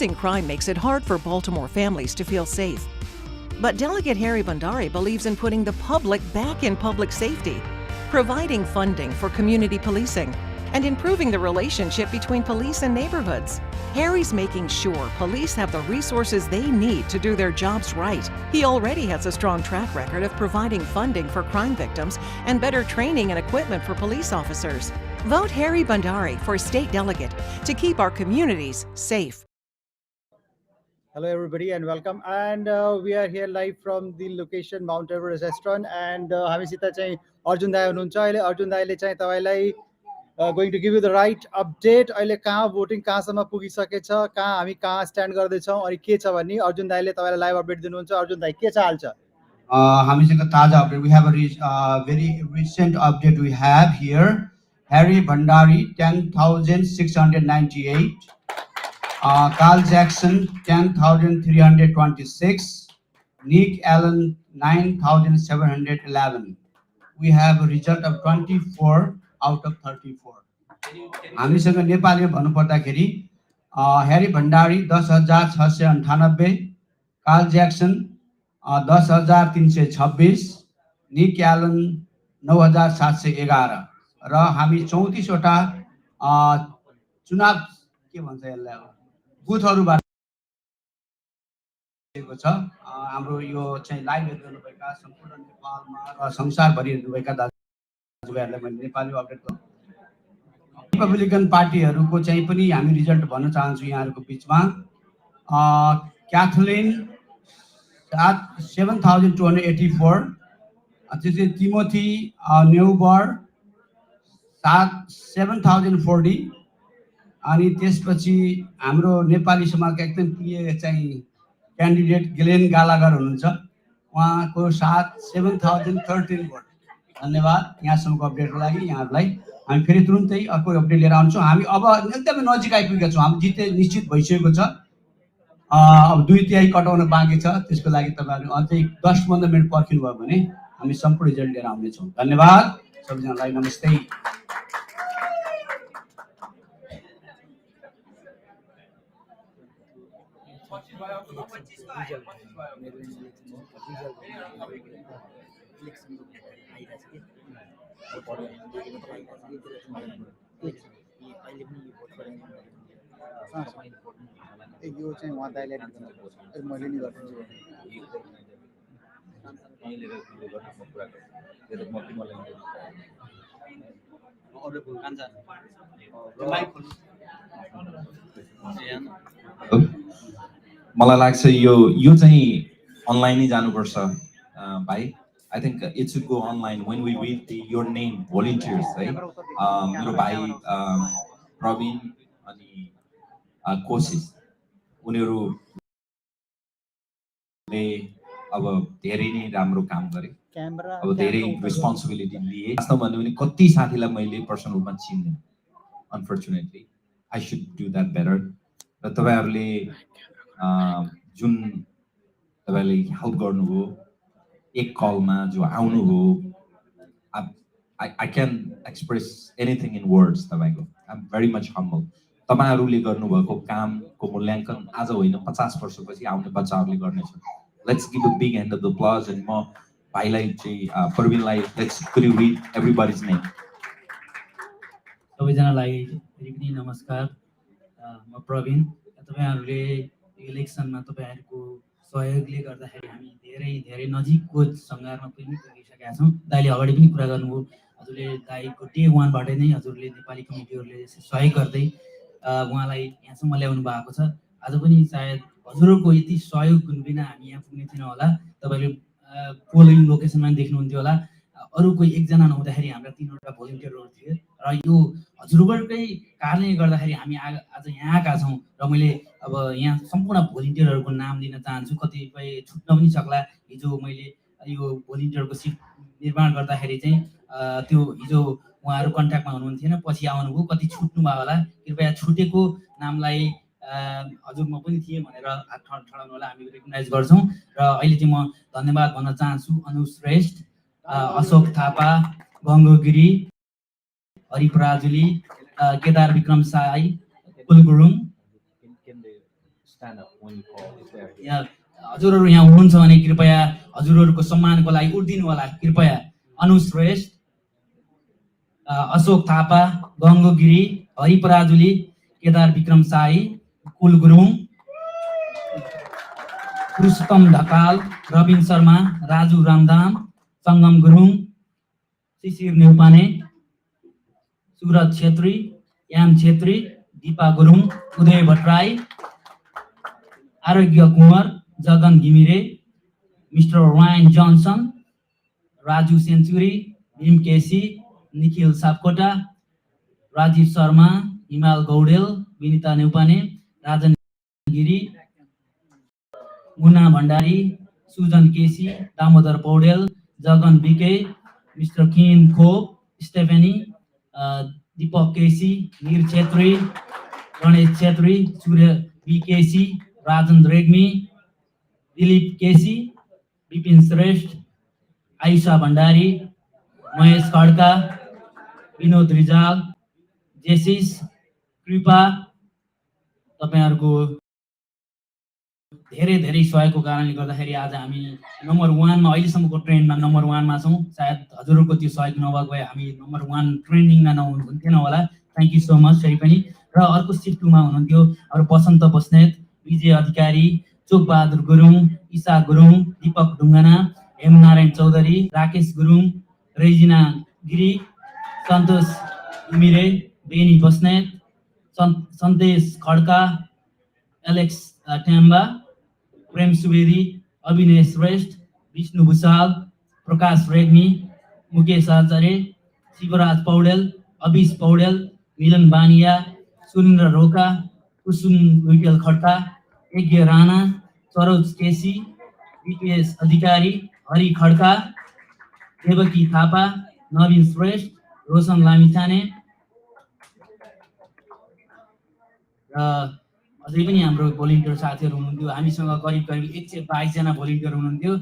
Crime makes it hard for Baltimore families to feel safe. But Delegate Harry Bhandari believes in putting the public back in public safety, providing funding for community policing, and improving the relationship between police and neighborhoods. Harry's making sure police have the resources they need to do their jobs right. He already has a strong track record of providing funding for crime victims and better training and equipment for police officers. Vote Harry Bhandari for State Delegate to keep our communities safe. Hello everybody and welcome, and we are here live from the location Mount Everest restaurant, and हामीसित चाहिँ अर्जुन दाइ हुनुहुन्छ। अहिले अर्जुन दाइले चाहिँ तपाईलाई going to give you the right update। अहिले कहाँ voting कहाँसम्म पुगिसकेछ, कहाँ हामी कहाँ स्ट्यान्ड गर्दै छौं अनि के छ भन्ने अर्जुन दाइले तपाईलाई लाइभ अपडेट दिनुहुन्छ। अर्जुन दाइ के छ हाल छ? हामीसँग ताजा update, we have a very recent update we have here. Harry Bhandari 10,698, Carl Jackson 10,326, Nick Allen 9,711. We have a result of 24 out of 34. हामीसँग नेपालीमा भन्नुपर्दाखेरि ह्यारी भण्डारी 10,698, कार्ल ज्याक्सन 10,326, निक एलन 9,711 र हामी 34 वटा चुनाव के भन्छ यसलाई बुथहरुबाट छ। हाम्रो यो चाहिँ लाइभ हेर्नुभएका सम्पूर्ण नेपालमा र संसारभरि हेर्नुभएका दाजुभाइहरुलाई मैले नेपाली अपडेट गर्छु। रिपब्लिकन पार्टीहरुको चाहिँ पनि हामी रिजल्ट भन्न चाहन्छु यहाँहरुको बीचमा। क्याथलिन 7,284, त्यसै तिमोथी न्यूबर 7,040, अनि त्यसपछि हाम्रो नेपाली समाजका एकदम प्रिय चाहिँ क्यान्डिडेट ग्लेन गालागर हुनुहुन्छ, उहाँको 7,013 भोट। धन्यवाद यहाँसम्मको अपडेटको लागि यहाँहरुलाई। हामी फेरि तुरुन्तै अर्को अपडेट लिएर आउँछौँ। हामी अब एकदमै नजिक आइपुगेका छौँ, हामी जिते निश्चित भइसकेको छ। अब 2/3 कटाउन बाँकी छ, त्यसको लागि तपाईहरु अझै 10-15 मिनेट पर्खिनु भयो भने हामी सम्पूर्ण रिजल्ट लिएर आउने छौँ। धन्यवाद सबैजनालाई, नमस्ते। यो चाहिँ उहाँ दाइले मैले नि गर्छु। मलाई लाग्छ यो चाहिँ अनलाइन नै जानुपर्छ भाइ। I think it should go online when we read your name volunteers, right? मेरो भाइ प्रवीण अनि कोशिश उनीहरूले अब धेरै नै राम्रो काम गरे, अब धेरै रेस्पोन्सिबिलिटी लिए। वास्तवमा भन्नु भने कति साथीलाई मैले पर्सनल रूपमा चिन्दैन, unfortunately I should do that better. र तपाईहरुले जुन तपाईले हेल्प गर्नुभयो एक कलमा जो आउनु हो, I can express anything in words तपाईको। I'm very much humble। तपाईहरुले गर्नुभएको कामको मूल्याङ्कन आज होइन 50 वर्षपछि आउने बच्चाहरुले गर्नेछ। Let's give a big hand of applause and म भाइलाई चाहिँ प्रवीणलाई let's could you read everybody's name? सबैजनालाई फेरि पनि नमस्कार। म प्रवीण। तपाईहरुले इलेक्सनमा तपाईहरुको सहयोगले गर्दाखेरि हामी धेरै धेरै नजिकको सङ्घारमा पनि पुगिसकेका छौँ। दाइले अगाडि पनि कुरा गर्नुभयो, हजुरले दाइको डे 1 बाटै नै हजुरले नेपाली कमिटीहरुले सहयोग गर्दै उहाँलाई यहाँसम्म ल्याउनु भएको छ। आज पनि सायद हजुरको यति सहयोग बिना हामी यहाँ पुग्ने थिएन होला। तपाईले पोलिङ लोकेसनमा देख्नुहुन्थ्यो होला, अरु कोही एकजना नहुँदाखेरि हाम्रा 3वटा भोलिन्टियरहरु थिए र यो हजुरकै कारणले गर्दाखेरि हामी आज यहाँ आएका छौँ। र मैले अब यहाँ सम्पूर्ण भोलिन्टियरहरुको नाम लिन चाहन्छु, कतिपय छुट्न पनि सक्ला। हिजो मैले यो भोलिन्टियरको सिट निर्माण गर्दाखेरि चाहिँ त्यो हिजो उहाँहरु कन्ट्याक्टमा हुनुहुन्थेन, पछि आउनुभयो, कति छुट्नु भयो होला। कृपया छुटेको नामलाई हजुर म पनि थिएँ भनेर हात ठडाउनु होला, हामी रेकगनाइज गर्छौँ। र अहिले चाहिँ म धन्यवाद भन्न चाहन्छु अनु श्रेष्ठ, अशोक थापा, गङ्गो गिरी, हरिपराजुली, केदार विक्रम साई, कुल Gurung, stand up when you call if they're here. यहाँ हजुरहरू यहाँ हुनुहुन्छ भने कृपया हजुरहरूको सम्मानको लागि उठिदिनु होला कृपया। अनुज श्रेष्ठ, अशोक थापा, गङ्गो गिरी, हरि पराजुली, केदार विक्रम साई, कुल गुरुङ, पुरुषोत्तम ढकाल, रविन शर्मा, राजु रामधाम, सङ्गम गुरुङ, शिशिर नेउपाने, सुरज छेत्री, याम छेत्री, दीपा गुरुङ, उदय भट्टराई, आरोग्य कुँवर, जगन घिमिरे, मिस्टर रायन जोन्सन, राजु सेन्चुरी, भीम केसी, निखिल सापकोटा, राजीव शर्मा, हिमाल गौडेल, विनिता नेउपाने, राजन गिरी, मुना भण्डारी, सुजन केसी, दामोदर पौडेल, जगन बिके, मिस्टर किन खोप, स्टेफेनी, दीपक केसी, निर छेत्री, गणेश छेत्री, सूर्य बी केसी, राजन रेग्मी, दिलीप केसी, विपिन श्रेष्ठ, आयुषा भण्डारी, महेश खड्का, विनोद रिजाल, जेसिस, कृपा, तपाईहरुको धेरै धेरै सहयोगको कारणले गर्दाखेरि आज हामी नम्बर 1 मा अहिलेसम्मको ट्रेन्डमा नम्बर 1 मा छौं। सायद हजुरहरूको त्यो सहयोग नभएको भए हामी नम्बर 1 ट्रेन्डिङमा नहुन्थेन होला। थ्यांक यू सो मच सही पनि। र अर्को सिफ्ट 2 मा हुनुहुन्थ्यो अरु बसन्त बस्नेत, विजय अधिकारी, चोक बहादुर गुरुङ, ईशा गुरुङ, दीपक ढुङ्गाना, हेमनारायण चौधरी, राकेश गुरुङ, रेजिना गिरी, सन्तोष घिमिरे, बेनी बस्नेत, सन्देश खड्का, एलेक्स ट्याम्बा, प्रेम सुवेदी, अभिनय श्रेष्ठ, विष्णु भूषाल, प्रकाश रेग्मी, मुकेश आचार्य, शिवराज पौडेल, अभिष पौडेल, मिलन बानिया, सुरेन्द्र रोका, कुसुम विठल खड्का, यज्ञ राणा, सरोज केसी, विकेश अधिकारी, हरि खड्का, देवकी थापा, नवीन श्रेष्ठ, रोशन लामिछाने र अझै पनि हाम्रो भोलिन्टियर साथीहरू हुनुहुन्थ्यो। हामीसँग करिब करिब 122 जना भोलिन्टियर हुनुहुन्थ्यो।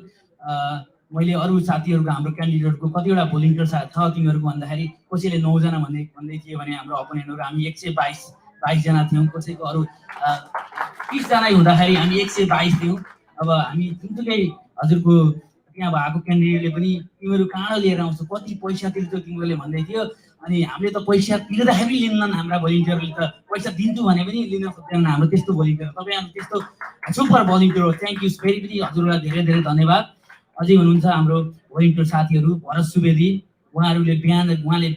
मैले अरू साथीहरूको हाम्रो क्यान्डिडेटको कतिवटा भोलिन्टियर साथ छ तिमीहरूको भन्दाखेरि कसैले 9 जना भन्दै थिए भने हाम्रो अपोनेन्टहरू हामी 122 जना थियौँ। कसैको अरू 30 जना हुँदाखेरि हामी 122 थियौँ। अब हामी जुनसुकै हजुरको त्यहाँ भएको क्यान्डिडेटले पनि तिमीहरू कहाँ लिएर आउँछौ, कति पैसा तिर्छौ तिमीहरूले भन्दै थियो। अनि हामीले त पैसा तिर्दाखेरि लिन्नन्, हाम्रा भोलिन्टियरले त पैसा दिन्छु भने पनि लिन सक्दैन हाम्रो त्यस्तो भोलिन्टियर। तपाईहरु त्यस्तो सुपर भोलिन्टियर हो। थ्यांक यू फेरि पनि हजुरलाई धेरै धेरै धन्यवाद। अझै हुनुहुन्छ हाम्रो भोलिन्टियर साथीहरू भरत सुवेदी, उहाँले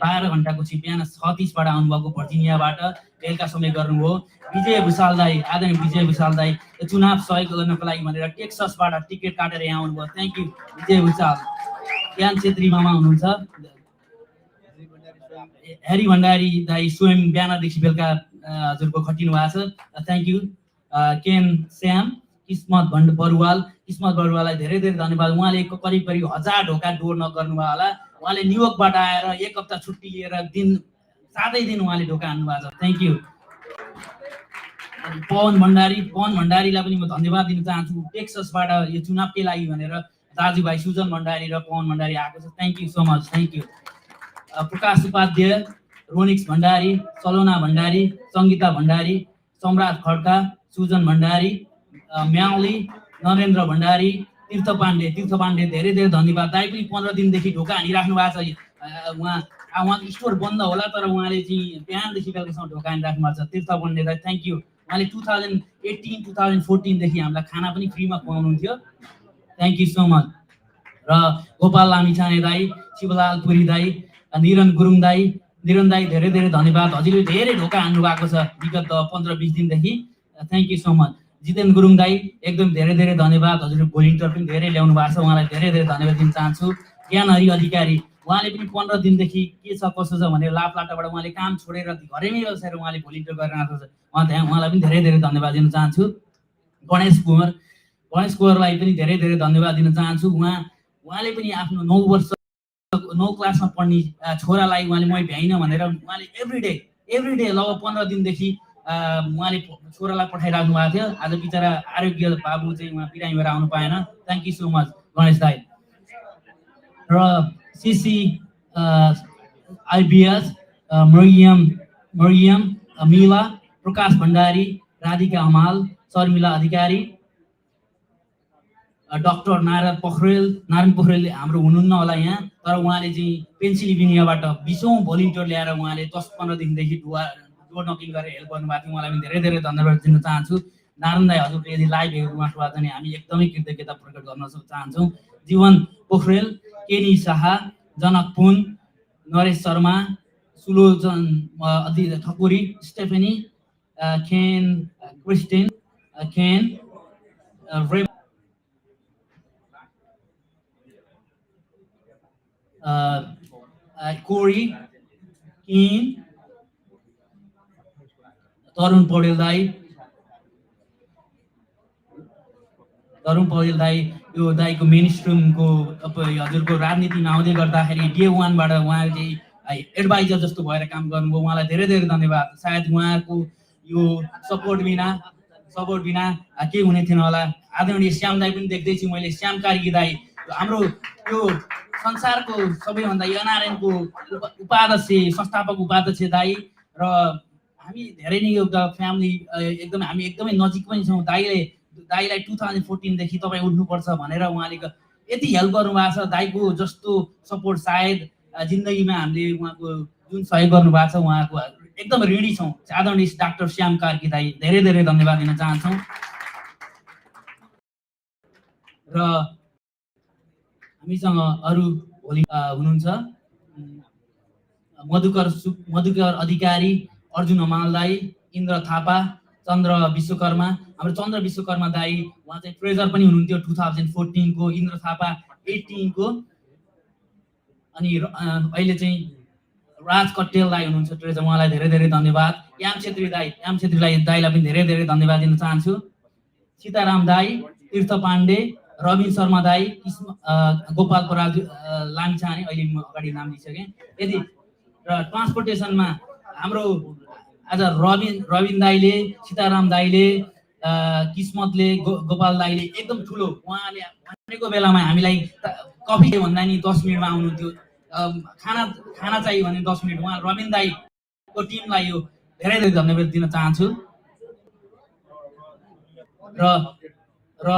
12 घण्टाको चाहिँ बिहान 36 बाट आउनुभएको भर्जिनियाबाट बेलुका समय गर्नुभयो। विजय भूषाल दाई, आदरणीय विजय भूषाल दाई चुनाव सहयोग गर्नको लागि भनेर टेक्ससबाट टिकट काटेर यहाँ आउनुभयो। थ्यांक यू विजय भूषाल। ज्ञान छेत्री मामा हुनुहुन्छ, हरि भण्डारी दाई स्वयं बिहानदेखि बेलुका हजुरको खटिनु भएको छ। थ्यांक यू केन श्याम, किस्मत बरुवाल, किस्मत बरुवाललाई धेरै धेरै धन्यवाद। उहाँले करिब करिब 1000 ढोका डोर नगर्नुभयो होला। उहाँले न्युयोर्कबाट आएर 1 हप्ता छुट्टी लिएर सातै दिन उहाँले ढोका हान्नु भएको छ। Thank you. पवन भण्डारीलाई पनि म धन्यवाद दिन चाहन्छु। टेक्ससबाट यो चुनावकै लागि भनेर दाजुभाइ सुजन भण्डारी र पवन भण्डारी आएको छ। Thank you so much. Thank you. Prakash Upadhyay, Ronix Bhandari, Salona Bhandari, Sangita Bhandari, सम्राट खड्का, सुजन भण्डारी, म्याउली, नरेन्द्र भण्डारी, तीर्थ पाण्डे धेरै धेरै धन्यवाद। दाइ पनि 15 दिनदेखि ढोका हानिराख्नु भएको छ। उहाँको स्टोर बन्द होला तर उहाँले चाहिँ बिहानदेखि बेलुकासम्म ढोका हानिराख्नु भएको छ। तीर्थ पाण्डे दाइ थ्यांक यू। उहाँले 2018-2014 देखि हामीलाई खाना पनि फ्रीमा खुवाउनुहुन्थ्यो। Thank you so much. र गोपाल लामिछाने दाई, शिवलाल पुरी दाई, निरन गुरुङ दाई, निरन दाई धेरै धेरै धन्यवाद। हजुरले धेरै ढोका हान्नु भएको छ विगत 15-20 दिनदेखि। Thank you so much. जितेन गुरुङ दाई एकदम धेरै धेरै धन्यवाद। हजुरले भोलिन्टियर पनि धेरै ल्याउनु भएको छ, उहाँलाई धेरै धेरै धन्यवाद दिन चाहन्छु। ज्ञानहरि अधिकारी उहाँले पनि 15 दिनदेखि के छ कसो छ भनेर लापलाटाबाट उहाँले काम छोडेर घरैमै बसेर उहाँले भोलिन्टियर गरिरहेको छ। उहाँलाई पनि धेरै धेरै धन्यवाद दिन चाहन्छु। गणेश कुँवरलाई पनि धेरै धेरै धन्यवाद दिन चाहन्छु। उहाँले पनि आफ्नो 9 क्लासमा पढ्ने छोरालाई उहाँले म भ्याइन भनेर उहाँले एभ्री डे लगभग 15 दिनदेखि उहाँले छोरालाई पठाइराख्नु भएको थियो। आज बिचरा आरोग्य बाबु चाहिँ उहाँ बिरामी भएर आउनु पाएन। Thank you so much Ganesh दाई। र सीसी आइबिएस, मरियम मिला, प्रकाश भण्डारी, राधिका हमाल, शर्मिला अधिकारी, डाक्टर नारायण पोखरेल हाम्रो हुनुहुन्न होला यहाँ, तर उहाँले चाहिँ पेन्सिल्भेनियाबाट 20औं भोलिन्टियर ल्याएर उहाँले 10-15 दिनदेखि डोर नकिङ गरेर हेल्प गर्नुभएको थियो। उहाँलाई पनि धेरै धेरै धन्यवाद दिन चाहन्छु। नारायण दाई हजुरले यदि लाइभ हेर्नु भएको भए भने हामी एकदमै कृतज्ञता प्रकट गर्न चाहन्छौँ। जीवन पोखरेल, केनी शाह, जनक पुन, नरेश शर्मा, सुलोचन ठकुरी, स्टेफेनी, खेन क्रिस्टिन, खेन कोरी, किन, तरुण पौडेल दाई, यो दाईको मेन स्ट्रिमको हजुरको राजनीतिमा आउँदै गर्दाखेरि डे 1 बाट उहाँ चाहिँ एडभाइजर जस्तो भएर काम गर्नुभयो। उहाँलाई धेरै धेरै धन्यवाद। सायद उहाँको यो सपोर्ट बिना केही हुने थिएन होला। आदरणीय श्याम दाई पनि देख्दैछु मैले, श्याम कार्की दाई हाम्रो यो संसारको सबैभन्दा एनआरएनको उपाध्यक्ष, संस्थापक उपाध्यक्ष दाई, र हामी धेरै नै एउटा फ्यामिली एकदमै हामी एकदमै नजिक पनि छौँ। दाईलाई 2014 देखि तपाईँ उठ्नुपर्छ भनेर उहाँले यति हेल्प गर्नुभएको छ। दाईको जस्तो सपोर्ट सायद जिन्दगीमा हामीले उहाँको जुन सहयोग गर्नुभएको छ उहाँको एकदम ऋणी छौँ। आदरणीय डाक्टर श्याम कार्की दाई धेरै धेरै धन्यवाद दिन चाहन्छौँ। र हामीसँग अरू भोलि हुनुहुन्छ मधुकर अधिकारी, अर्जुन हमाल दाई, इन्द्र थापा, चन्द्र विश्वकर्मा। हाम्रो चन्द्र विश्वकर्मा दाई उहाँ चाहिँ ट्रेजर पनि हुनुहुन्थ्यो 2014 को, इन्द्र थापा 18 को, अनि अहिले चाहिँ राज कट्टेल दाई हुनुहुन्छ ट्रेजर, उहाँलाई धेरै धेरै धन्यवाद। याम छेत्री दाईलाई पनि धेरै धेरै धन्यवाद दिन चाहन्छु। सीताराम दाई, तीर्थ पाण्डे, रविन शर्मा दाई, गोपाल पराल लामिछाने, अहिले म अगाडि नाम लिइसकेँ। यदि र ट्रान्सपोर्टेसनमा हाम्रो आज रविन दाईले, सीताराम दाईले, किस्मतले, गोपाल दाईले एकदम ठुलो, उहाँले भनेको बेलामा हामीलाई कफी भन्दा नि 10 मिनटमा आउनुहुन्थ्यो, खाना चाहियो भने 10 मिनट। उहाँ रविन दाईको टिमलाई यो धेरै धेरै धन्यवाद दिन चाहन्छु। र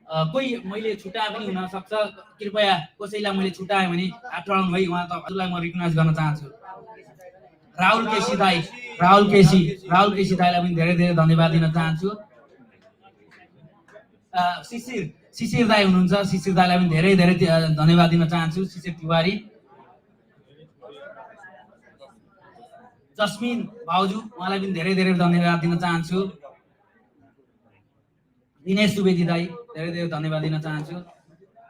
कोही मैले छुट्याए पनि हुनसक्छ, कृपया कसैलाई मैले छुट्याएँ भने हात उठाउनु है, उहाँ हजुरलाई म रिकगनाइज गर्न चाहन्छु। राहुल केसी दाईलाई पनि धेरै धेरै धन्यवाद दिन चाहन्छु। शिशिर दाई हुनुहुन्छ, शिशिर दाईलाई पनि धेरै धेरै धन्यवाद दिन चाहन्छु। शिशिर तिवारी, जस्मिन भाउजू, उहाँलाई पनि धेरै धेरै धन्यवाद दिन चाहन्छु। दिनेश सुवेदी दाई धेरै धेरै धन्यवाद दिन चाहन्छु।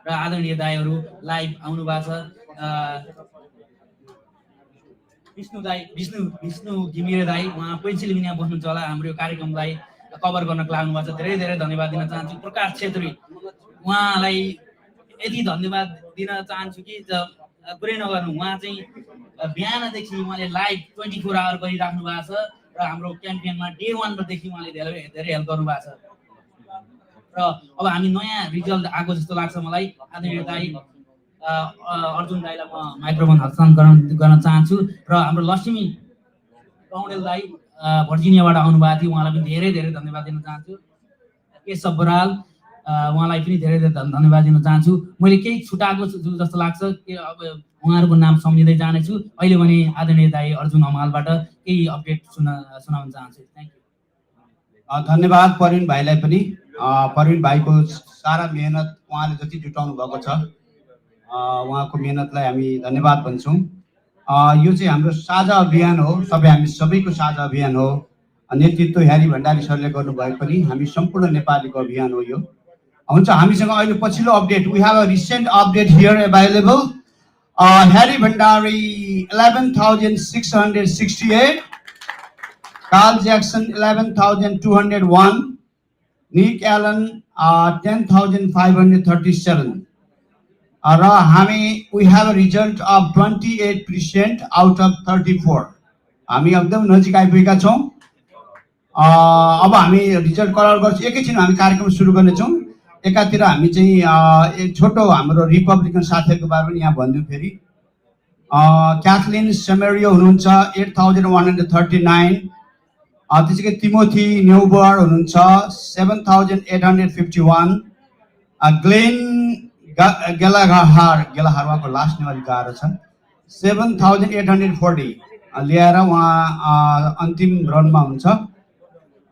र आदरणीय दाईहरू लाइभ आउनु भएको छ। विष्णु घिमिरे दाई, उहाँ पेन्सिल्भेनिया बस्नुहुन्छ होला, हाम्रो कार्यक्रमलाई कभर गर्नको लागि आउनुभएको छ, धेरै धेरै धन्यवाद दिन चाहन्छु। प्रकाश छेत्री, उहाँलाई यति धन्यवाद दिन चाहन्छु कि कुरै नगर्नु, उहाँ चाहिँ बिहानदेखि उहाँले लाइभ 24 आवर गरिराख्नु भएको छ र हाम्रो क्याम्पेनमा डे 1 देखि उहाँले धेरै धेरै हेल्प गर्नुभएको छ। र अब हामी नयाँ रिजल्ट आएको जस्तो लाग्छ मलाई। आदरणीय दाई अर्जुन दाईलाई म माइक्रोफोन हस्तान्तरण गर्न चाहन्छु। र हाम्रो लक्ष्मी पौडेल दाई भर्जिनियाबाट आउनुभएको थियो, उहाँलाई पनि धेरै धेरै धन्यवाद दिन चाहन्छु। केशव बराल, उहाँलाई पनि धेरै धेरै धन्यवाद दिन चाहन्छु। मैले केही छुटाएको जस्तो लाग्छ, अब उहाँहरूको नाम सम्झिँदै जानेछु। अहिले भने आदरणीय दाई अर्जुन हमालबाट केही अपडेट सुनाउन चाहन्छु। Thank you. धन्यवाद प्रवीण भाइलाई पनि। प्रवीण भाइको सारा मेहनत उहाँले जति जुटाउनु भएको छ उहाँको मेहनतलाई हामी धन्यवाद भन्छौँ। यो चाहिँ हाम्रो साझा अभियान हो, हामी सबैको साझा अभियान हो। नेतृत्व ह्यारी भण्डारी सरले गर्नुभए पनि हामी सम्पूर्ण नेपालीको अभियान हो यो। हुन्छ, हामीसँग अहिले पछिल्लो update, we have a recent update here available. Harry Bhandari 11,668, Carl Jackson 11,201, Nick Allen 10,537। र हामी we have a result of 28% out of 34। हामी एकदम नजिक आइपुगेका छौँ। अब हामी रिजल्ट कलर गर्छौँ, एकैछिन हामी कार्यक्रम सुरु गर्नेछौँ। एकातिर हामी चाहिँ एक छोटो हाम्रो रिपब्लिकन साथीहरूको बारेमा पनि यहाँ भनिदिउँ फेरि। क्याथलिन सेमेरियो हुनुहुन्छ 8,139, त्यसै तिमोथी न्युबर्ड हुनुहुन्छ 7851, ग्लेन गेलाहार उहाँको लास्ट नेम अलिक गाह्रो छ 7840 ल्याएर उहाँ अन्तिम रनमा हुन्छ।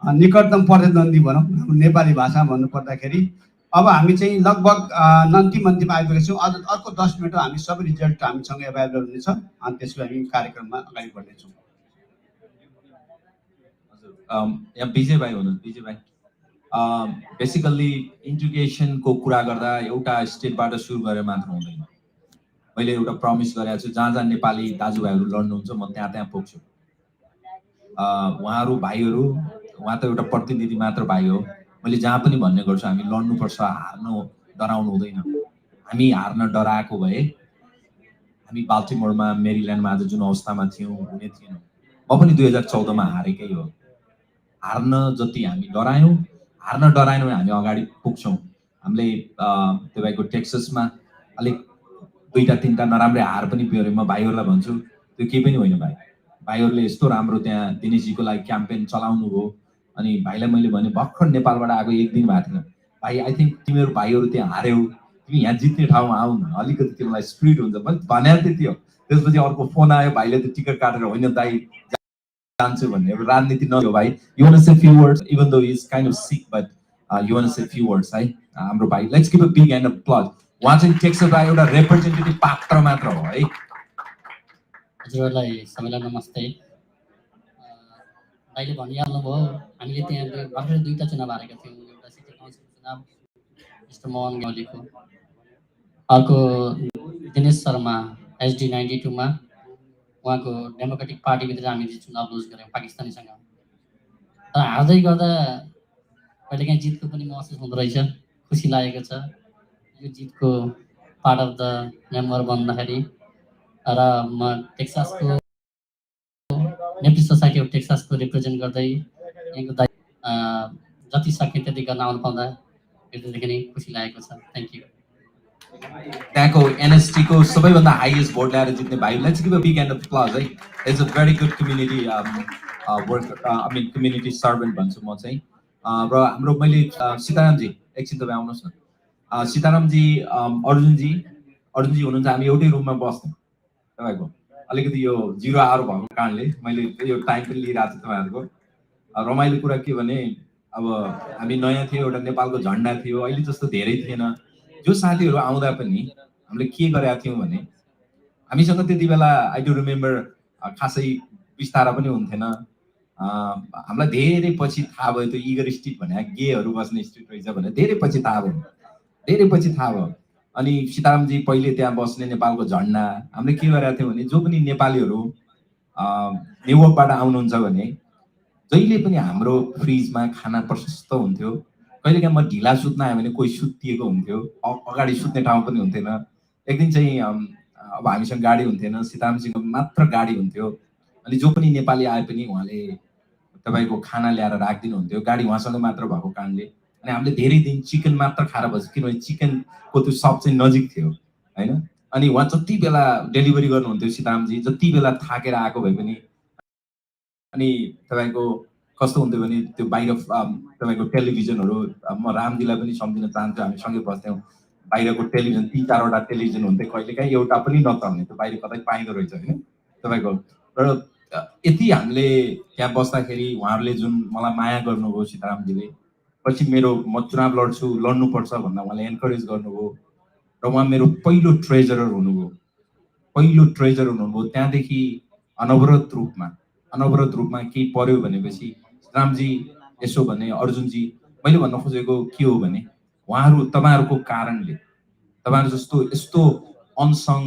निकटतम प्रतिद्वन्दी भनौँ नेपाली भाषामा भन्नुपर्दाखेरि। अब हामी चाहिँ लगभग अन्तिम आइपुगेका छौँ। अर्को 10 मिनटमा हामी सबै रिजल्ट हामीसँग एभाइलेबल हुनेछ अनि त्यसपछि हामी कार्यक्रममा अगाडि बढ्नेछौँ। यहाँ विजय भाइ हुनुहुन्छ। विजय भाइ बेसिकल्ली इन्टिग्रेसनको कुरा गर्दा एउटा स्टेटबाट सुरु गरेर मात्र हुँदैन। मैले एउटा प्रमिस गरेको छु, जहाँ जहाँ नेपाली दाजुभाइहरू लड्नुहुन्छ म त्यहाँ त्यहाँ पुग्छु। उहाँहरू भाइहरू, उहाँ त एउटा प्रतिनिधि मात्र भाइ हो। मैले जहाँ पनि भन्ने गर्छु हामी लड्नुपर्छ, हार्नु डराउनु हुँदैन। हामी हार्न डराएको भए हामी बाल्टिमोरमा मेरील्यान्डमा आज जुन अवस्थामा थियौँ हुने थिएनौँ। म पनि 2014मा हारेकै हो। हार्न जति हामी डरायौँ, हार्न डराएनौँ हामी अगाडि पुग्छौँ। हामीले तपाईँको टेक्ससमा अलिक 2-3टा नराम्रै हार पनि पियो अरे। म भाइहरूलाई भन्छु त्यो केही पनि होइन भाइ। भाइहरूले यस्तो राम्रो त्यहाँ दिनेशजीको लागि क्याम्पेन चलाउनु हो। अनि भाइलाई मैले भने भर्खर नेपालबाट आएको 1 दिन भएको थिएन भाइ, आई थिङ्क तिमीहरू भाइहरू त्यहाँ हार्यौ, तिमी यहाँ जित्ने ठाउँमा आऊ न, अलिकति तिमीलाई स्पिरिट हुन्छ। मैले भने त्यति हो। त्यसपछि अर्को फोन आयो, भाइले त टिकट काटेर होइन दाइ जान्छु भन्ने। अब राजनीति नहो भाइ। You want to say few words even though he is kind of sick but you want to say few words है हाम्रो भाइ। Let's give a big hand of applause. उहाँ चाहिँ टेक्ससबाट एउटा रिप्रेजेन्टेटिभ पात्र मात्र हो है। हजुरहरूलाई सबैलाई नमस्ते। दाइले भनिहाल्नुभयो हामीले त्यहाँ भर्खर 2टा चुनाव हारेका थियौँ। एउटा सिटी काउन्सिल चुनाव मिस्टर मोहन गाउँलीको, अर्को दिनेश शर्मा SD92 मा उहाँको डेमोक्रेटिक पार्टीभित्र हामीले चुनाव लुज गऱ्यौँ पाकिस्तानीसँग। तर हार्दै गर्दा कहिलेकाहीँ जितको पनि महसुस हुँदो रहेछ, खुसी लागेको छ यो जितको पार्ट अफ द मेम्बर बन्दाखेरि। र म टेक्सासको नेप्ली सोसाइटी अफ टेक्सासको रिप्रेजेन्ट गर्दै यहाँको दाइ जति सक्ने त्यति गर्न आउनु पाउँदा हेर्दैदेखि नै खुसी लागेको छ। Thank you. त्यहाँको NST को सबैभन्दा हाइएस्ट भोट ल्याएर जित्ने भाइ। Let's give a big hand of applause है। It's a very good community work, I mean community servant भन्छु म चाहिँ। र हाम्रो मैले सीतारामजी एकछिन तपाईँ आउनुहोस् न। सीतारामजी अर्जुनजी हुनुहुन्छ। हामी एउटै रुममा बस्थ्यौँ। तपाईँको अलिकति यो 0 आवर भएको कारणले मैले यो टाइम पनि लिइरहेको छु तपाईँहरूको। रमाइलो कुरा के भने अब हामी नयाँ थियो, एउटा नेपालको झन्डा थियो, अहिले जस्तो धेरै थिएन। जो साथीहरू आउँदा पनि हामीले के गरेका थियौँ भने हामीसँग त्यति बेला आई डु रिमेम्बर खासै विस्तारा पनि हुन्थेन। हामीलाई धेरै पछि थाहा भयो त्यो इगर स्ट्रिट भने गेहरू बस्ने स्ट्रिट रहेछ भने धेरै पछि थाहा भयो। अनि सीतारामजी पहिले त्यहाँ बस्ने नेपालको झन्डा हामीले के गरेका थियौँ भने जो पनि नेपालीहरू न्युयोर्कबाट आउनुहुन्छ भने जहिले पनि हाम्रो फ्रिजमा खाना प्रशस्त हुन्थ्यो। कहिलेकाहीँ म ढिला सुत्न आयो भने कोही सुत्तिएको हुन्थ्यो, अगाडि सुत्ने ठाउँ पनि हुन्थेन। एक दिन चाहिँ अब हामीसँग गाडी हुन्थेन, सीतारामजीको मात्र गाडी हुन्थ्यो। अनि जो पनि नेपाली आए पनि उहाँले तपाईँको खाना ल्याएर राखिदिनुहुन्थ्यो, गाडी उहाँसँग मात्र भएको कारणले। अनि हामीले धेरै दिन चिकन मात्र खाएर बस्यो, किनभने चिकनको त्यो सप चाहिँ नजिक थियो होइन। अनि उहाँ जति बेला डेलिभरी गर्नुहुन्थ्यो सीतारामजी, जति बेला थाकेर आएको भए पनि। अनि तपाईँको कस्तो हुन्थ्यो भने त्यो बाहिर तपाईँको टेलिभिजनहरू, म रामजीलाई पनि सम्झिन चाहन्छु, हामी सँगै बस्थ्यौँ। बाहिरको टेलिभिजन 3-4वटा टेलिभिजन हुन्थ्यो, कहिलेकाहीँ एउटा पनि नचल्ने, त्यो बाहिर कतै पाइँदो रहेछ होइन तपाईँको। र यति हामीले त्यहाँ बस्दाखेरि उहाँहरूले जुन मलाई माया गर्नुभयो सीतारामजीले, पछि म चुनाव लड्नुपर्छ भन्दा उहाँले एन्करेज गर्नुभयो। र उहाँ मेरो पहिलो ट्रेजरर हुनुभयो। त्यहाँदेखि अनवरत रूपमा केही पर्यो भनेपछि रामजी यसो भने अर्जुनजी, मैले भन्न खोजेको के हो भने तपाईँहरूको कारणले, तपाईँहरू जस्तो यस्तो अनसङ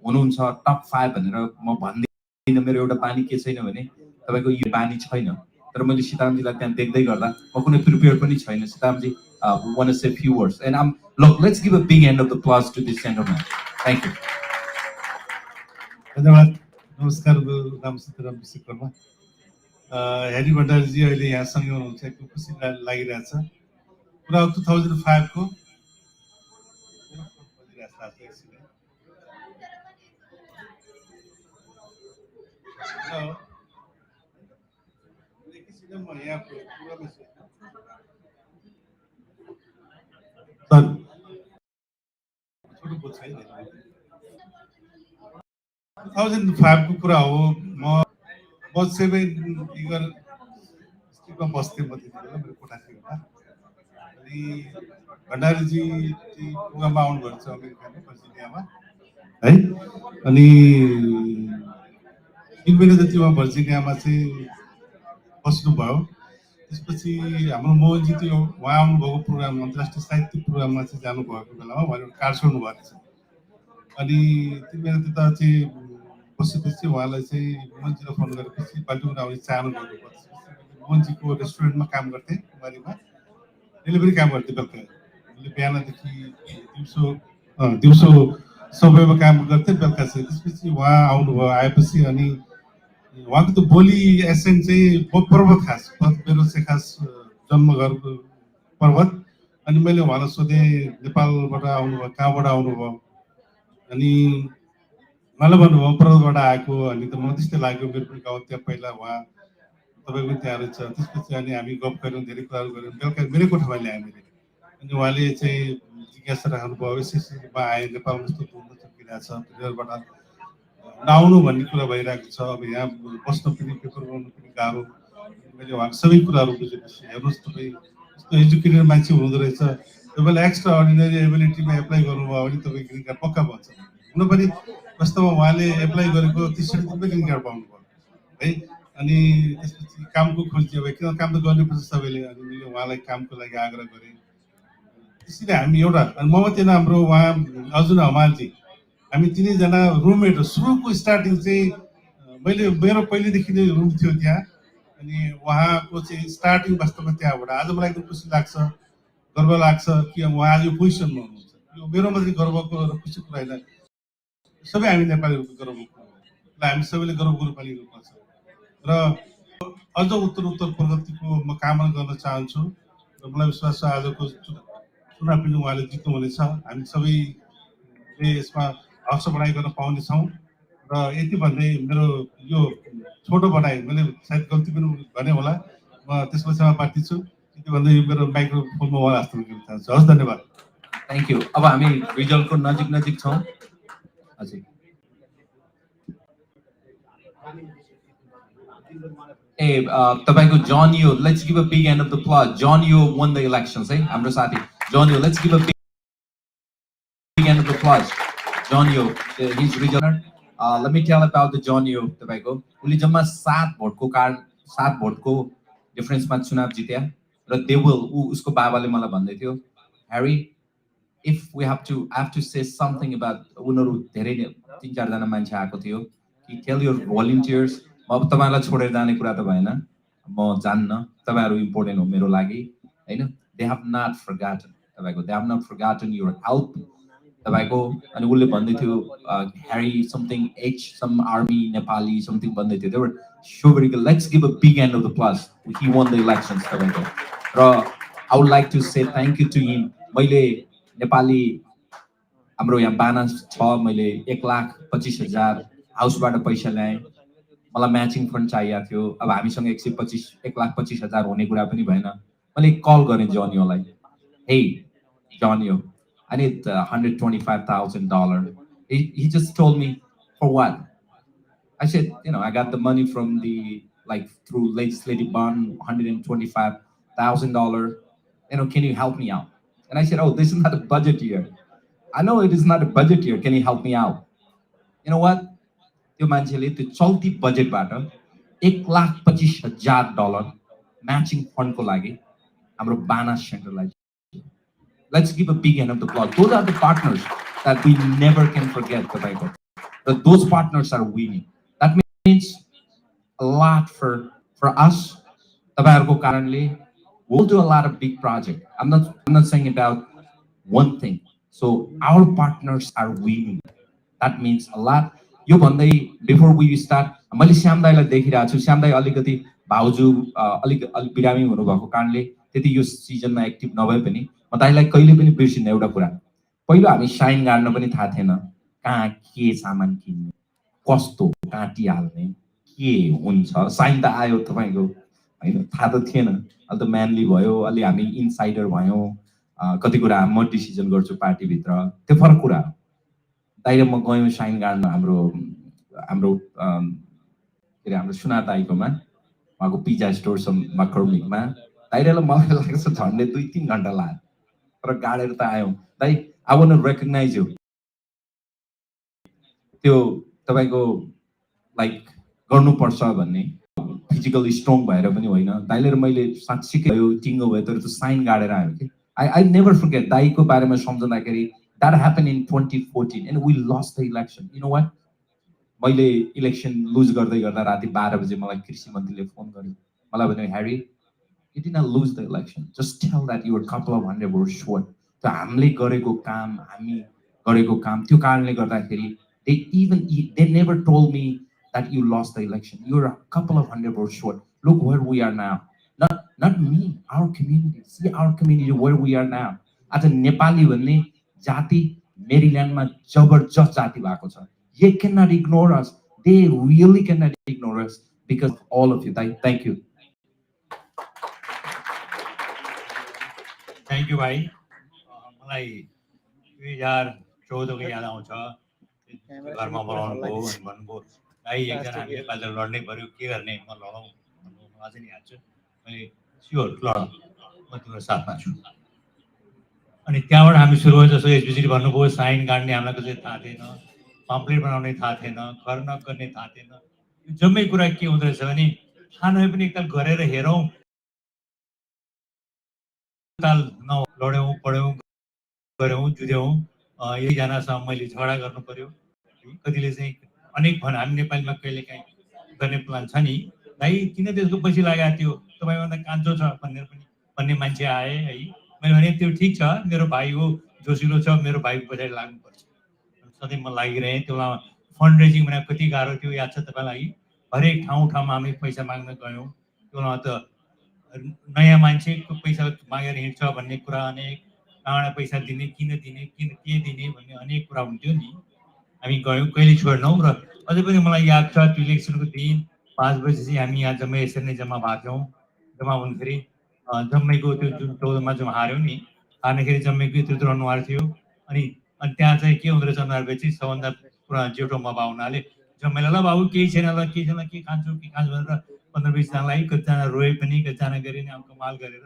हुनुहुन्छ टप 5 भनेर म भन्दिनँ। मेरो एउटा बानी के छैन भने तपाईँको यो बानी छैन, तर मैले सीतारामजीलाई त्यहाँ देख्दै गर्दा म कुनै प्रिपेयर पनि छैन। Sitaramji want say few words and let's give a big hand of the applause to this gentleman. Thank you. धन्यवाद। नमस्कार, नाम सीताराम विश्वकर्मा। हेरी भण्डारीजी अहिले यहाँसँगै हुनुहुन्छ, एकदम खुसी लागिरहेछ। कुरा 2005 को किन म यहाँ कुरामा सर छोटो बोल्छु है 2005 को कुरा हो म बस 7 इगर स्ट्रिटमा बस्थेँ म त्यति बेला मेरो कोठा थियो एउटा अनि भण्डारीजी चाहिँ प्रोग्राममा आउनुभएको छ अमेरिकामा भर्जिनियामा है अनि 3 महिना जति उहाँ भर्जिनियामा चाहिँ बस्नुभयो त्यसपछि हाम्रो मोहनजी त्यो उहाँ आउनुभएको प्रोग्राम अन्तर्राष्ट्रिय साहित्य प्रोग्राममा चाहिँ जानुभएको बेलामा उहाँले कार्ड छोड्नु भएको छ अनि 3 महिना त्यता चाहिँ बसेपछि उहाँलाई चाहिँ मोहनजीलाई फोन गरेपछि बाल्टिमोर आउने चाहनुभएको मोहनजीको रेस्टुरेन्टमा काम गर्थेँ कुमारीमा डेलिभरी काम गर्थेँ बेलुका मैले बिहानदेखि दिउँसो सबैमा काम गर्थेँ बेलुका चाहिँ त्यसपछि उहाँ आउनुभयो आएपछि अनि उहाँको त बोली एसेन्ट चाहिँ पर्वत खास मेरो चाहिँ खास जन्मघर पर्वत अनि मैले उहाँलाई सोधेँ नेपालबाट आउनुभयो कहाँबाट आउनुभयो अनि उहाँले भन्नुभयो पर्वतबाट आएको अनि त मलाई त्यस्तै लाग्यो मेरो पनि गाउँ त्यहाँ पहिला उहाँ तपाईँको त्यहाँ रहेछ त्यसपछि अनि हामी गफ गऱ्यौँ धेरै कुराहरू गऱ्यौँ बेलुका मेरै कोठामा ल्याएँ मैले अनि उहाँले चाहिँ जिज्ञासा राख्नुभयो यसमा आएँ नेपालमा यस्तो घुम्न सकिरहेको छ विदेशबाट नआउनु भन्ने कुरा भइरहेको छ अब यहाँ बस्न पनि पेपर बनाउनु पनि गाह्रो मैले उहाँको सबै कुराहरू बुझेपछि हेर्नुहोस् तपाईँ यस्तो एजुकेटेड मान्छे हुँदो रहेछ तपाईँलाई एक्स्ट्रा अर्डिनरी एबिलिटीमा एप्लाई गर्नुभयो भने तपाईँ ग्रिन कार्ड पक्का भन्छ हुन पनि वास्तवमा उहाँले एप्लाई गरेको 30 दिनमै ग्रिन कार्ड पाउनुभयो है अनि त्यसपछि कामको खोजी अब किन काम त गर्नुपर्छ सबैले अनि मैले उहाँलाई कामको लागि आग्रह गरेँ त्यसरी हामी एउटा अनि म मात्रै हाम्रो उहाँ अर्जुन हमालजी हामी तिनैजना रुममेट हो सुरुको स्टार्टिङ चाहिँ मैले मेरो पहिलेदेखि नै रुम थियो त्यहाँ अनि उहाँको चाहिँ स्टार्टिङ वास्तवमा त्यहाँबाट आज मलाई एकदम खुसी लाग्छ गर्व लाग्छ कि उहाँ आज यो पोजिसनमा हुनुहुन्छ यो मेरो मात्रै गर्वको र खुसीको कुरा होइन सबै हामी नेपालीहरूको गर्वको कुरा हामी सबैले गर्व गर्नुपर्ने रूपमा छ र अझ उत्तर प्रगतिको म कामना गर्न चाहन्छु र मलाई विश्वास छ आजको चुनाव पनि उहाँले जित्नुहुनेछ हामी सबैले यसमा हर्ष बढाइ गर्न पाउनेछौँ र यति भन्दै मेरो यो छोटो बनाइ मैले सायद गल्ती पनि भने होला म त्यसमा क्षमा प्रार्थी छु यति भन्दै यो मेरो माइक्रोफोनमा उहाँलाई हस्तान्तरण गर्न चाहन्छु हस् धन्यवाद थ्याङ्क यू अब हामी रिजल्टको नजिक छौँ हजुर ए तपाईको जन यो let's give a big hand of the applause जन यो वन द इलेक्सन्स है हाम्रो साथी जन यो let's give a big hand of the applause जन यो his result let me tell about the जन यो तपाईको उले जम्मा 7 भोटको डिफरेन्समा चुनाव जित्या र दे विल उसको बाबाले मलाई भन्दै थियो Harry if we have to say something about उनीहरु धेरै 3-4 जना मान्छे आएको थियो कि टेल योर भोलिन्टियर्स अब तपाईलाई छोडेर जाने कुरा त भएन म जान्न तपाईहरु इम्पोर्टेन्ट हो मेरो लागि हैन दे हैव नॉट फरगॉटन तपाईको they have not forgotten your help तपाईको अनि उले भन्दै थियो Harry something H some army Nepali something भन्दै थियो they were so very good let's give a big hand of the applause he won the elections तपाईको र I would like to say thank you to him मैले नेपाली हाम्रो यहाँ बाना छ मैले 1,25,000 हाउसबाट पैसा ल्याएँ मलाई म्याचिङ फन्ड चाहिएको थियो अब हामीसँग 1,25,000 हुने कुरा पनि भएन मैले कल गरेँ जनियोलाई हे जनियो I need $125,000. He just told me, for what? I said, I got the money from through legislative bond, $125,000. Can you help me out? And I said, oh, this is not a budget year. I know it is not a budget year. Can you help me out? You know what? त्यो मान्छेले त्यो चल्ती बजेटबाट $1,25,000 matching फन्डको लागि हाम्रो बाना सेन्टरलाई Let's give a big hand of the applause. Those are the partners that we never can forget, Tabaiko. Those partners are winning. That means a lot for us. Tabaiko currently, we'll do a lot of big projects. I'm not saying about one thing. So our partners are winning. That means a lot. Yo bhandai before we start, मैले श्याम दाइलाई देखिरहेको छु श्याम दाइ अलिकति भाउजू अलिक बिरामी हुनु भएको कारणले त्यति यो सिजनमा एक्टिभ नभए पनि म दाइलाई कहिले पनि बिर्सिन्न एउटा कुरा पहिलो हामी साइन गाड्न पनि थाहा थिएन कहाँ के सामान किन्ने कस्तो काटी हाल्ने के हुन्छ साइन त आयो तपाईको होइन, थाहा त थिएन। अहिले त म्यानली भयो, अलि हामी इनसाइडर भयौँ, कति कुरा म डिसिजन गर्छु पार्टीभित्र, त्यो फरक कुरा हो। दाइले म गयौँ साइन गार्डन हाम्रो हाम्रो के अरे हाम्रो सुना दाइकोमा, उहाँको पिज्जा स्टोर छ मक्रमिकमा। दाइले मलाई लाग्छ झन्डै 2-3 घन्टा लाग्यो, तर गाडेर त आयौँ। दाइ I want to recognize you. त्यो तपाईँको लाइक गर्नुपर्छ भन्ने, फिजिकल स्ट्रङ भएर पनि होइन, दाइले र मैले साँच्चीकै भयो टिङ्गो भयो, तर त्यो साइन गाडेर आयो कि आई नेभर फर्गेट। दाइको बारेमा सम्झँदाखेरि that happened in 2014 and we lost the election. You know what, मैले इलेक्सन लुज गर्दै गर्दा राति 12 बजे मलाई कृषि मन्त्रीले फोन गर्यो, मलाई भन्यो Harry you did not lose the election, just tell that you were couple of 100 votes short। त्यो हामीले गरेको काम, हामी गरेको काम, त्यो कारणले गर्दाखेरि they never told me that you lost the election. You're a couple of 100 votes short. Look where we are now. Not me, our community. See our community where we are now. आज नेपाली भन्ने जाति मेरील्यान्डमा जबरजस्त जाति भएको छ। They cannot ignore us. They really cannot ignore us because of all of you. Thank you. Thank you, भाइ। मलाई 2014 को याद आउँछ, घरमा बोलाउनु भयो अनि भन्नुभयो भाइ एकजना हामीले पाल्दा लड्नै पर्यो, के गर्ने, म लडौँ भन्नु, म अझै नि याद छु। मैले स्योर लड, म तिम्रो साथमा छु। अनि त्यहाँबाट हामी सुरु भयो, जस्तो एसबिसीले भन्नुभयो साइन गाड्ने हामीलाई कसै थाहा थिएन, पम्पलेट बनाउने थाहा थिएन, घर नगर्ने थाहा थिएन। यो जम्मै कुरा के हुँदो रहेछ भने थाहा नभए पनि एकताल गरेर हेरौँ, ताल लड्यौँ, पढ्यौँ, गऱ्यौँ, जुध्यौँ। एकजनासँग मैले झगडा गर्नु पर्यो, कतिले चाहिँ अनेक हामी नेपालीमा कहिले काहीँ गर्ने प्लान छ नि, भाइ किन त्यसको पछि लागेको थियो, तपाईँभन्दा कान्छो छ भनेर पनि भन्ने मान्छे आए है। मैले भने त्यो ठिक छ, मेरो भाइ हो, जोसिलो छ, मेरो भाइको पछाडि लाग्नुपर्छ। सधैँ म लागिरहेँ। त्यो बेलामा फन्ड रेजिङ भनेर कति गाह्रो थियो याद छ तपाईँलाई? हरेक ठाउँमा हामी पैसा माग्न गयौँ। त्यो बेलामा त नयाँ मान्छेको पैसा मागेर हिँड्छ भन्ने कुरा अनेक, कहाँबाट पैसा दिने, किन दिने, के दिने भन्ने अनेक कुरा हुन्थ्यो नि। हामी गयौँ, कहिले छोड्नौँ। र अझै पनि मलाई याद छ त्यो इलेक्सनको दिन 5 बजे चाहिँ हामी यहाँ जम्मै यसरी नै जम्मा भएको थियौँ। जम्मा हुँदाखेरि जम्मैको त्यो जुन 14मा जुन हार्यौँ नि, हार्दाखेरि जम्मैको त्यत्रो अनुहार थियो। अनि त्यहाँ चाहिँ के हुँदो रहेछ भनेपछि सबभन्दा पुरा जेठो म बाउ हुनाले जम्मैलाई ल बाबु केही छैन, ल केही छैन, के खान्छु भनेर 15-20 जनालाई, कतिजना रोए पनि, कतिजना गरे नि, कमाल गरेर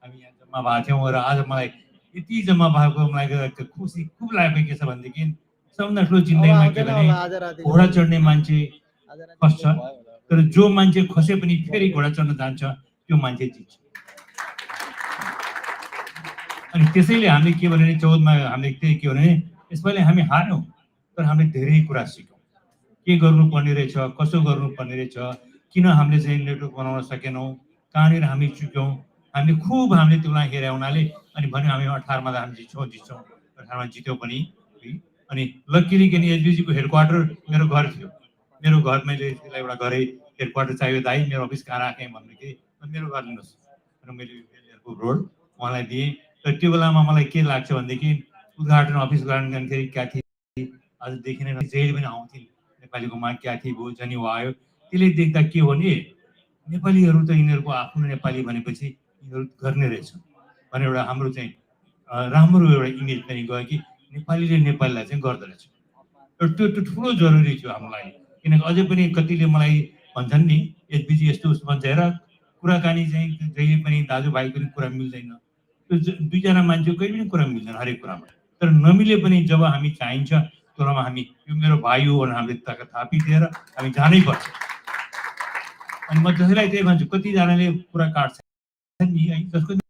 हामी यहाँ जम्मा भएको थियौँ। र आज मलाई यति जम्मा भएको मलाई खुसी खुब लागेको के छ भनेदेखि सबभन्दा ठुलो जिन्दगीमा के भने घोडा चढ्ने मान्छे खस्छ, तर जो मान्छे खसे पनि फेरि घोडा चढ्न जान्छ त्यो मान्छे जित्छ। अनि त्यसैले हामीले के भने 14मा हामीले त्यही के भने यसपालि हामी हार्यौँ, तर हामीले धेरै कुरा सिक्यौँ। के गर्नुपर्ने रहेछ, कसो गर्नुपर्ने रहेछ, किन हामीले चाहिँ नेटवर्क बनाउन सकेनौँ, कहाँनिर हामी चुक्यौँ। हामीले त्यो बेला हेरे हुनाले अनि भन्यो हामी 18मा त हामी जित्छौँ, 18मा जित्यौँ पनि। अनि लक्कीली किन एसबिसीको हेडक्वार्टर मेरो घर थियो। मेरो घर मैले त्यसलाई एउटा घरै हेडक्वार्टर चाहियो दाइ, मेरो अफिस कहाँ राखेँ भन्नु कि मेरो घर लिनुहोस् र मैले रोड उहाँलाई दिएँ। र त्यो बेलामा मलाई के लाग्छ भनेदेखि उद्घाटन अफिस उद्घाटन गर्दाखेरि क्याथी आजदेखि नै जहिले पनि आउँथिन् नेपालीकोमा, क्याथी भयो, जनिवा आयो। त्यसले देख्दा के हो नि, नेपालीहरू त यिनीहरूको आफ्नो नेपाली भनेपछि यिनीहरू गर्ने रहेछ भनेर एउटा हाम्रो चाहिँ राम्रो एउटा इमेज पनि गयो कि नेपालीले नेपालीलाई चाहिँ गर्दो रहेछ। र त्यो ठुलो जरुरी थियो हाम्रो लागि, किनकि अझै पनि कतिले मलाई भन्छन् नि एसबिसी यस्तो उस्तो भन्छ, हेर कुराकानी चाहिँ जहिले पनि दाजुभाइको पनि कुरा मिल्दैन, त्यो दुईजना मान्छेको कहिले पनि कुरा मिल्दैन हरेक कुरामा। तर नमिले पनि जब हामी चाहिन्छ त्यो बेलामा हामी यो मेरो भाइ हो भनेर हामीले थापिदिएर हामी जानै पर्छ। अनि म जसैलाई त्यही भन्छु, कतिजनाले कुरा काट्छन् नि है, जसको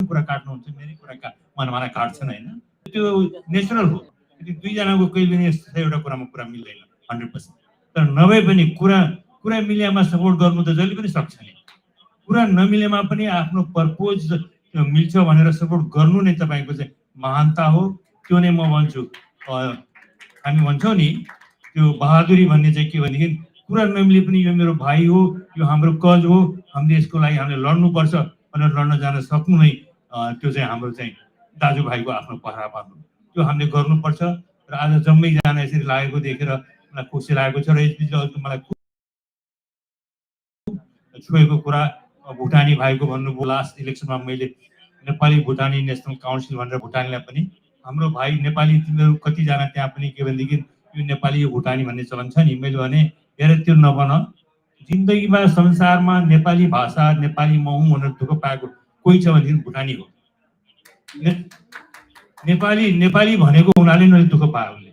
कुरा काट्नुहुन्छ मेरै कुरा मलाई काट्छन् होइन, त्यो नेचुरल हो। दुईजनाको कहिले पनि यस्तो एउटा कुरामा कुरा मिल्दैन 100%। तर नभए पनि कुरा मिलेमा सपोर्ट गर्नु त जहिले पनि सक्छ नि, कुरा नमिलेमा पनि आफ्नो पर्पोज मिल्छ भनेर सपोर्ट गर्नु नै तपाईँको चाहिँ महानता हो। त्यो नै म भन्छु। हामी भन्छौँ नि त्यो बहादुरी भन्ने चाहिँ के भनेदेखि कुरा नमिले पनि यो मेरो भाइ हो, यो हाम्रो कज हो, हामीले यसको लागि हामीले लड्नुपर्छ भनेर लड्न जान सक्नु नै त्यो चाहिँ हाम्रो चाहिँ दाजुभाइको आफ्नो पहरा पार्नु, त्यो हामीले गर्नुपर्छ। र आज जम्मैजना यसरी लागेको देखेर मलाई खुसी लागेको छ। र यसपछि मलाई छोएको कुरा भुटानी भाइको भन्नुभयो लास्ट इलेक्सनमा मैले नेपाली भुटानी नेसनल काउन्सिल भनेर भुटानीलाई पनि हाम्रो भाइ नेपाली तिमीहरू कतिजना त्यहाँ पनि के भनेदेखि यो नेपाली यो भुटानी भन्ने चलन छ नि मैले भने हेर त्यो नबन जिन्दगीमा संसारमा नेपाली भाषा नेपाली महु भनेर दुःख पाएको कोही छ भनेदेखि भुटानी हो नेपाली भनेको हुनाले नै दुःख पायो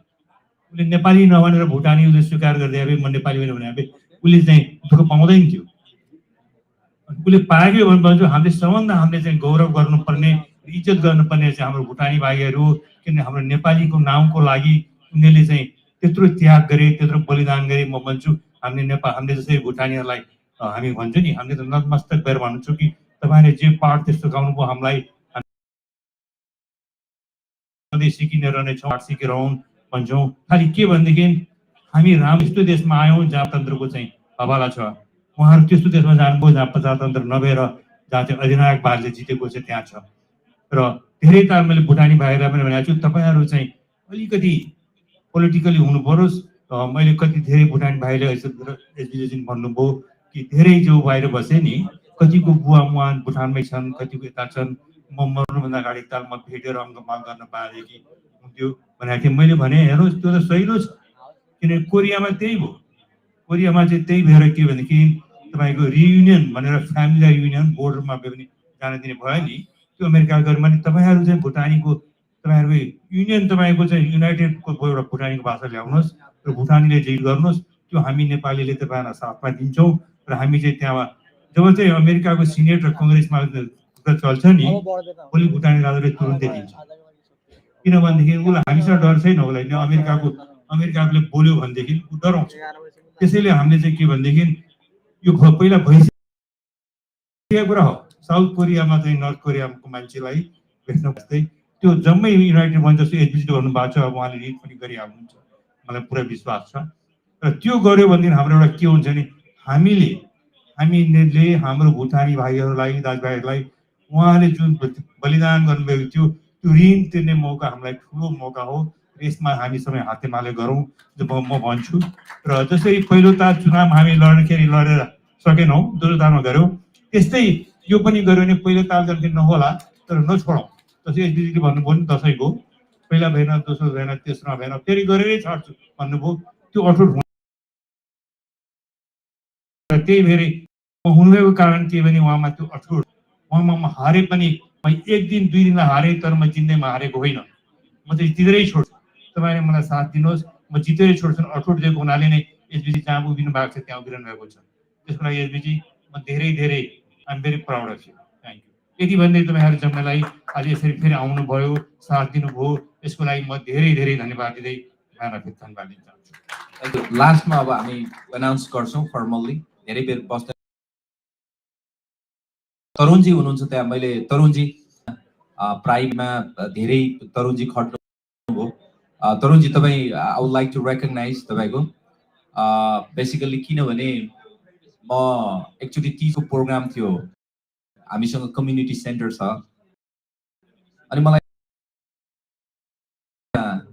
उसले नेपाली नभनेर भुटानी उसले स्वीकार गर्दै अब म नेपाली भने उसले चाहिँ दुःख पाउँदैन थियो उसले पायो भनेपछि हामीले सबभन्दा हामीले चाहिँ गौरव गर्नुपर्ने इज्जत गर्नुपर्ने चाहिँ हाम्रो भुटानी भाइहरू किनभने हाम्रो नेपालीको नामको लागि उनीहरूले चाहिँ त्यत्रो त्याग गरे त्यत्रो बलिदान गरे म भन्छु हामीले जसरी भुटानीहरूलाई हामी भन्छौँ नि हामीले त नतमस्तक भएर भन्छौँ कि तपाईँले जे पाठ त्यस्तो गाउनुभयो हामीलाई सिकिने रहनेछौँ सिकिरहँ भन्छौँ खालि के भनेदेखि हामी यस्तो देशमा आयौँ जहाँ तन्त्रको चाहिँ हवाला छ उहाँहरू त्यस्तो देशमा जानुभयो जहाँ प्रजातन्त्र नभएर जहाँ चाहिँ अधिनायक भाइले जितेको चाहिँ त्यहाँ छ र धेरै ताल मैले भुटानी भाइहरूलाई पनि भनेको छु तपाईँहरू चाहिँ अलिकति पोलिटिकली हुनु परोस् मैले कति धेरै भुटानी भाइले एसबिजी भन्नुभयो कि धेरै जो बाहिर बसे नि कतिको बुवा मुवा भुटानमै छन् कतिको यता छन् म मर्नुभन्दा अगाडि ताल म भेटेर अङ्गमाल गर्न पाएदेखि हुन्थ्यो भनेको थिएँ मैले भने हेर्नुहोस् त्यो त सहिलो छ किनभने कोरियामा त्यही भयो कोरियामा चाहिँ त्यही भएर के भनेदेखि तपाईँको रियुनियन भनेर फ्यामिली युनियन बोर्डरमा पनि जान दिने भयो नि त्यो अमेरिका गएर भने तपाईँहरू चाहिँ भुटानीको तपाईँहरूको युनियन तपाईँको चाहिँ युनाइटेडको एउटा भुटानीको भाषा ल्याउनुहोस् र भुटानीले लिड गर्नुहोस् त्यो हामी नेपालीले तपाईँहरूलाई साथमा दिन्छौँ र हामी चाहिँ त्यहाँ जब चाहिँ अमेरिकाको सिनेट र कङ्ग्रेसमा कुरा चल्छ नि भोलि भुटानी राजाले तुरुन्तै दिन्छ किनभनेदेखि उसलाई हामीसँग डर छैन उसलाई अमेरिकाले बोल्यो भनेदेखि ऊ डराउँछ त्यसैले हामीले चाहिँ के भनेदेखि यो पहिला भइसकेको कुरा हो साउथ कोरियामा चाहिँ नर्थ कोरियाको मान्छेलाई भेट्न जस्तै त्यो जम्मै युनाइटेड भन्छ जस्तो एडमिट गर्नुभएको छ अब उहाँले रिड पनि गरिहाल्नुहुन्छ मलाई पुरा विश्वास छ र त्यो गर्यो भनेदेखि हाम्रो एउटा के हुन्छ नि हामीले हाम्रो भुटानी भाइहरूलाई दाजुभाइहरूलाई उहाँले जुन बलिदान गर्नुभएको थियो त्यो ऋण तिर्ने मौका हामीलाई ठुलो मौका हो यसमा हामी सबै हातेमाले गरौँ म भन्छु र जसरी पहिलो ताल चुनाव हामी लडेर सकेनौँ दोस्रो तालमा गऱ्यौँ त्यस्तै यो पनि गऱ्यो भने पहिलो ताल गर्थ्यो नहोला तर नछोडौँ जस्तै एसबिजीले भन्नुभयो नि दसैँको पहिला भएन दोस्रो भएन तेस्रोमा भएन फेरि गरेरै छाड्छु भन्नुभयो त्यो अठोट त्यही भएर हुनुको कारण के भने उहाँमा त्यो अठोट उहाँमा म हारे पनि एक दिन दुई दिनलाई हारेँ तर म जिन्दैमा हारेको होइन म चाहिँ जितेरै छोड्छु तपाईँले मलाई साथ दिनुहोस् म जितेरै छोड्छु अठोट दिएको हुनाले नै एसबिजी जहाँ उभिनु भएको छ त्यहाँ उभिरहनु भएको छ त्यसको लागि एसबिजी म धेरै I'm very proud of you thank you यति भन्दै तपाईँहरू जम्मेलाई आज यसरी फेरि आउनुभयो साथ दिनुभयो यसको लागि म धेरै धन्यवाद दिँदै धन्यवाद दिन चाहन्छु लास्टमा अब हामी एनाउन्स गर्छौँ फर्मल्ली धेरै बेर बस्दै तरुणजी हुनुहुन्छ त्यहाँ मैले तरुणजी प्राइडमा धेरै तरुणजी खट्नुभयो तरुणजी तपाईँ I would like to recognize तपाईँको बेसिकली किनभने म एक्चुअली 30 को प्रोग्राम थियो हामीसँग कम्युनिटी सेन्टर छ अनि मलाई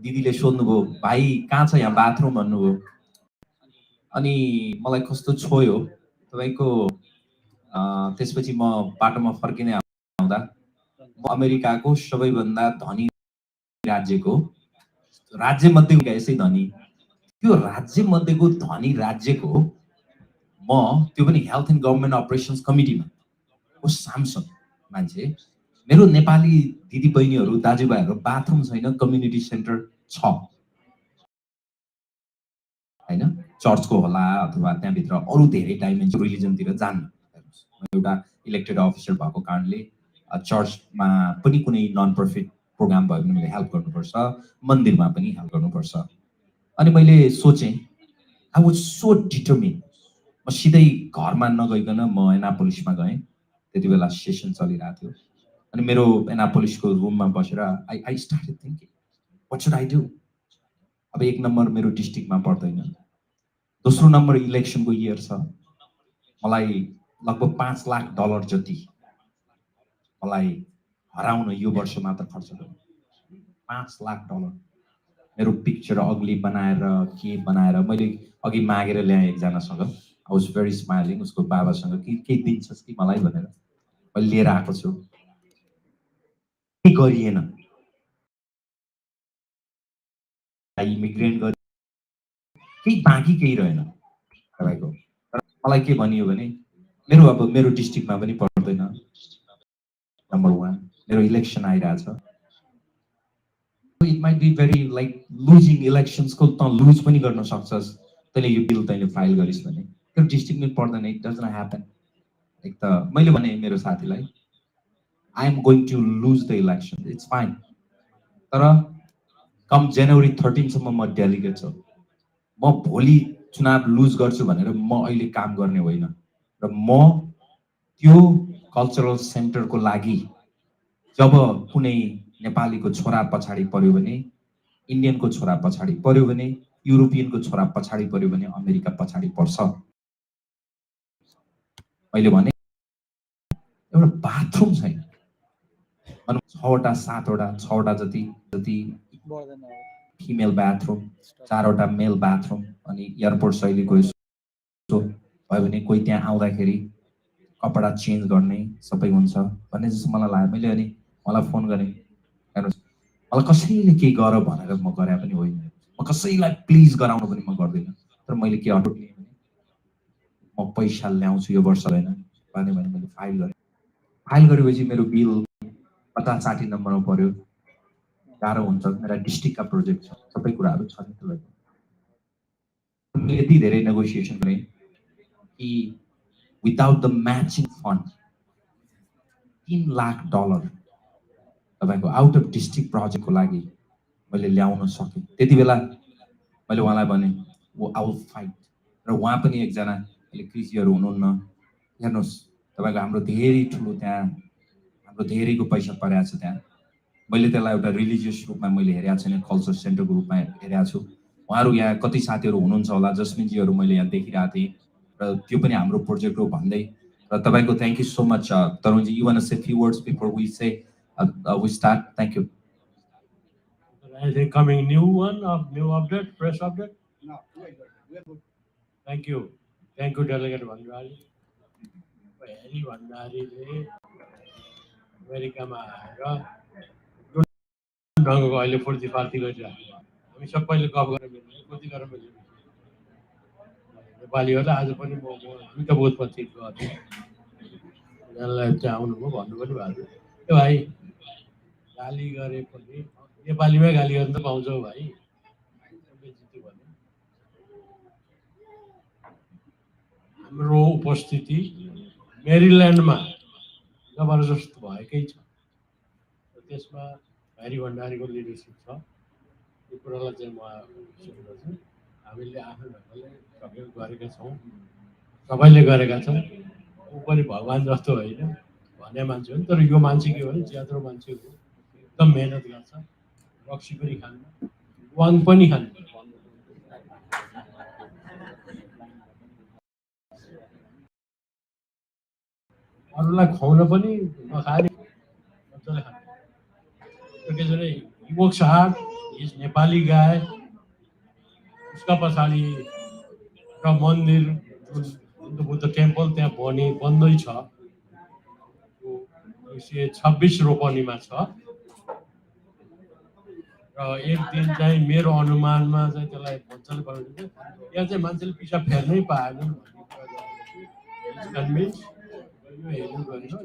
दिदीले सोध्नुभयो भाइ कहाँ छ यहाँ बाथरुम भन्नुभयो अनि मलाई कस्तो छोयो तपाईँको त्यसपछि म बाटोमा फर्किने आउँदा म अमेरिकाको सबैभन्दा धनी राज्य मध्येको यसै धनी त्यो राज्य मध्येको धनी राज्यको म त्यो पनि हेल्थ एन्ड गभर्नमेन्ट अपरेसन्स कमिटीमा को सांसद मान्छे मेरो नेपाली दिदी बहिनीहरू दाजुभाइहरू बाथरुम छैन कम्युनिटी सेन्टर छ हैन चर्चको होला अथवा त्यहाँभित्र अरू धेरै डाइमेन्सन रिलिजनतिर जान्न एउटा इलेक्टेड अफिसर भएको कारणले चर्चमा पनि कुनै नन प्रफिट प्रोग्राम भयो भने मैले हेल्प गर्नुपर्छ मन्दिरमा पनि हेल्प गर्नुपर्छ अनि मैले सोचेँ आई वाज सो डिटर्मिन म सिधै घरमा नगइकन म एनापोलिसमा गएँ त्यति बेला सेसन चलिरहेको थियो अनि मेरो एनापोलिसको रुममा बसेर I started thinking what should I do अब एक नम्बर मेरो डिस्ट्रिक्टमा पर्दैन दोस्रो नम्बर इलेक्सनको इयर छ मलाई लगभग $5 लाख जति मलाई हराउन यो वर्ष मात्र खर्च गर्नु $5 लाख मेरो पिक्चर अग्ली बनाएर के बनाएर मैले अघि मागेर ल्याएँ एकजनासँग I was very smiling. उसको बाबासँग के दिन्छस् कि मलाई भनेर मैले लिएर आएको छु। के गरिएन, इमिग्रेन्ट गरे केही बाँकी केही रहेन तपाईको। मलाई के भनियो भने मेरो डिस्ट्रिक्टमा पनि पर्दैन, नम्बर 1 मेरो इलेक्सन आइरहेछ। It might be very like losing elections को त लुज पनि गर्न सक्छस् तैले यो बिल तैले फाइल गरिस् भने त्यो डिस्ट्रिक्टमै पर्दैन। It doesn't happen. एक त मैले भने मेरो साथीलाई I am going to lose the election, it's fine, तर कम जनवरी 13 सम्म म डेलिगेट छु। म भोलि चुनाव लुज गर्छु भनेर म अहिले काम गर्ने होइन र म त्यो कल्चरल सेन्टरको लागि जब कुनै नेपालीको छोरा पछाडी पर्यो भने, इन्डियनको छोरा पछाडी पर्यो भने, युरोपियनको छोरा पछाडी पर्यो भने अमेरिका पछाडी पर्छ। मैले भने एउटा बाथरुम छैन, 6वटा 7वटा 6वटा जति फिमेल बाथरुम, 4वटा मेल बाथरुम, अनि एयरपोर्ट शैलीको भयो भने कोही त्यहाँ आउँदाखेरि कपडा चेन्ज गर्ने सबै हुन्छ भन्ने जस्तो मलाई लाग्यो। मैले अनि मलाई फोन गरेँ, हेर्नुहोस् मलाई कसैले केही गर भनेर म गरे पनि होइन, म कसैलाई प्लिज गराउनु पनि म गर्दिनँ, तर मैले के अटोट लिएँ भने म पैसा ल्याउँछु यो वर्ष होइन भने मैले फाइल गरेँ। फाइल गरेपछि मेरो बिल 50-60 नम्बरमा पर्यो। गाह्रो हुन्छ, मेरा डिस्ट्रिक्टका प्रोजेक्ट छ, सबै कुराहरू छ नि त्यसलाई। मैले यति धेरै नेगोसिएसन गरेँ कि without the matching fund $3 lakh तपाईको आउट अफ डिस्ट्रिक्ट प्रोजेक्टको लागि मैले ल्याउन सकेँ। त्यति बेला मैले उहाँलाई भने वो आई विल फाइट, र उहाँ पनि एकजना अहिले कृषिहरू हुनुहुन्न। हेर्नुहोस् तपाईको हाम्रो धेरै ठुलो त्यहाँ हाम्रो धेरैको पैसा परेको छ त्यहाँ। मैले त्यसलाई एउटा रिलिजियस रूपमा मैले हेरेको छैन, कल्चर सेन्टरको रूपमा हेरेको छु। उहाँहरू यहाँ कति साथीहरू हुनुहुन्छ होला, जस्मिनजीहरू मैले यहाँ देखिरहेको थिएँ र त्यो पनि हाम्रो प्रोजेक्ट हो भन्दै। र तपाईँको thank you so much Tarunji. You want to say few words before we say we start? Thank you. Anything coming new update, fresh update? No, we are good. Thank you. Thank you, Delegate Vandari. Very Vandari, अमेरिकामा आएर ढङ्गको अहिले फुर्तीफार्ती गरिरहेको हामी सबैले गफ गरेर कति गरेर नेपालीहरूलाई आज पनि म दुईटा बोधपछि गर्थेँ, उनीहरूलाई चाहिँ आउनुभयो भन्नु पनि भएको थियो। भाइ गाली गरे पनि नेपालीमै गाली गर्न त पाउँछौ भाइ, जित्यो भने। हाम्रो उपस्थिति मेरील्यान्डमा जबरजस्त भएकै छ, त्यसमा भारी भण्डारीको लिडरसिप छ। यो कुरालाई चाहिँ म सुन्दैछु। हामीले आफ्नो ढङ्गले सहयोग गरेका छौँ, सबैले गरेका छन्। ऊ पनि भगवान् जस्तो होइन भन्ने मान्छे हो नि, तर यो मान्छे के हो भने ज्यात्रो मान्छे हो, एकदम मेहनत गर्छ, रक्सी पनि खान्न, वाङ पनि खान्न। अरूलाई खुवाउन पनि नखाने, मजाले खाने। He works hard, he's Nepali guy. उसका पछाडि र मन्दिर जुन बुद्ध टेम्पल त्यहाँ बन्दै छ, 26 रोपनीमा छ। र एक दिन चाहिँ मेरो अनुमानमा चाहिँ त्यसलाई मजाले बनाइदिन्छ। यहाँ चाहिँ मान्छेले पिसा फेर्नै पाएनन् भन्ने हेर्नु गयो।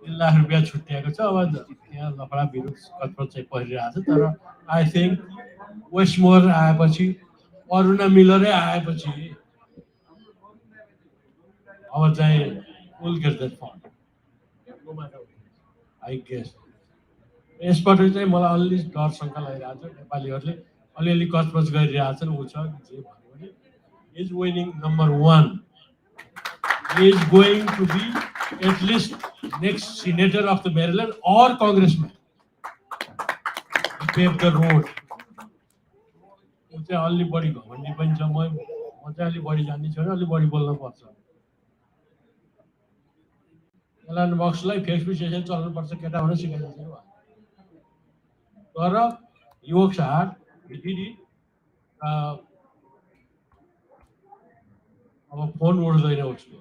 3 लाख रुपियाँ छुट्याएको छ। अब त्यहाँ लफडा विरोध कटपट चाहिँ परिरहेको छ, तर आई थिङ्क वेस्टमोर आएपछि, अरुणा मिलरै आएपछि अब चाहिँ will get that fund I guess. यसबाट चाहिँ मलाई अलि डर शङ्का लागिरहेको छ। नेपालीहरूले अलिअलि कचपच गरिरहेछन्। ऊ छ जे भन्यो भने is winning number 1, is going to be at least next senator of the Maryland or congressman. Pave the road. चाहिँ अलि बढी घमण्डी पनि छ। म चाहिँ अलि बढी जान्ने छैन, अलि बढी बोल्न पर्छ। एलन बक्सलाई फेसबुक सेसन चल्नुपर्छ केटा भनेर सिकाइदिन्छ। तर युवक हार्ड विधि अब अब फोन उठ्दैन उसको,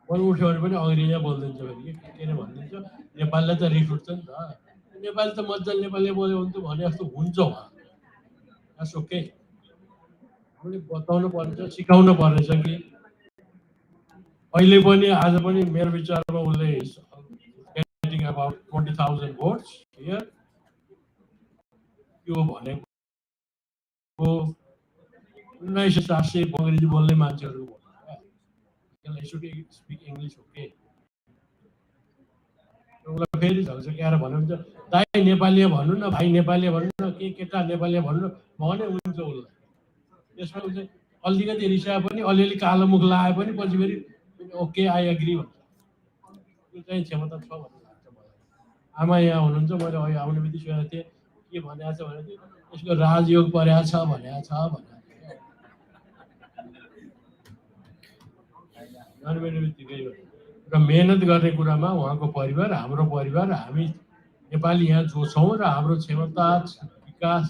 फोन उठ्यो भने पनि अङ्ग्रेजी बोलिदिन्छ फेरि के अरे भनिदिन्छ, नेपालीलाई त रिस उठ्छ नि त, नेपाली त मजाले नेपाली बोल्यो भने त भने जस्तो हुन्छ उहाँ। That's okay. हामीले बताउनु पर्नेछ, सिकाउनु पर्नेछ कि अहिले पनि आज पनि मेरो विचारमा उसले गेटिङ अबाउट 20,000 votes हियर। यो भनेको 1980 अङ्ग्रेजी बोल्ने मान्छेहरू स्पिक इङ्ग्लिस ओके। उसलाई फेरि झल्झक्याएर भन्नुहुन्छ दाइ नेपाली भन्नु न, भाइ नेपाली भन्नु न, के केटा नेपाली भन्नु भने हुन्छ उसलाई। त्यसमा चाहिँ अलिकति रिसाए पनि अलिअलि कालो मुख लगाए पनि पछि फेरि ओके आई एग्री भन्छ। त्यो चाहिँ क्षमता छ भन्ने लाग्छ मलाई। आमा यहाँ हुनुहुन्छ, मैले अहिले आउने बित्तिकै सोधेको थिएँ के भनेको छ भने चाहिँ यसको राजयोग परेको छ भनेको छ भनेको बित्तिकै र मेहनत गर्ने कुरामा उहाँको परिवार, हाम्रो परिवार, हामी नेपाली यहाँ जो छौँ र हाम्रो क्षमता विकास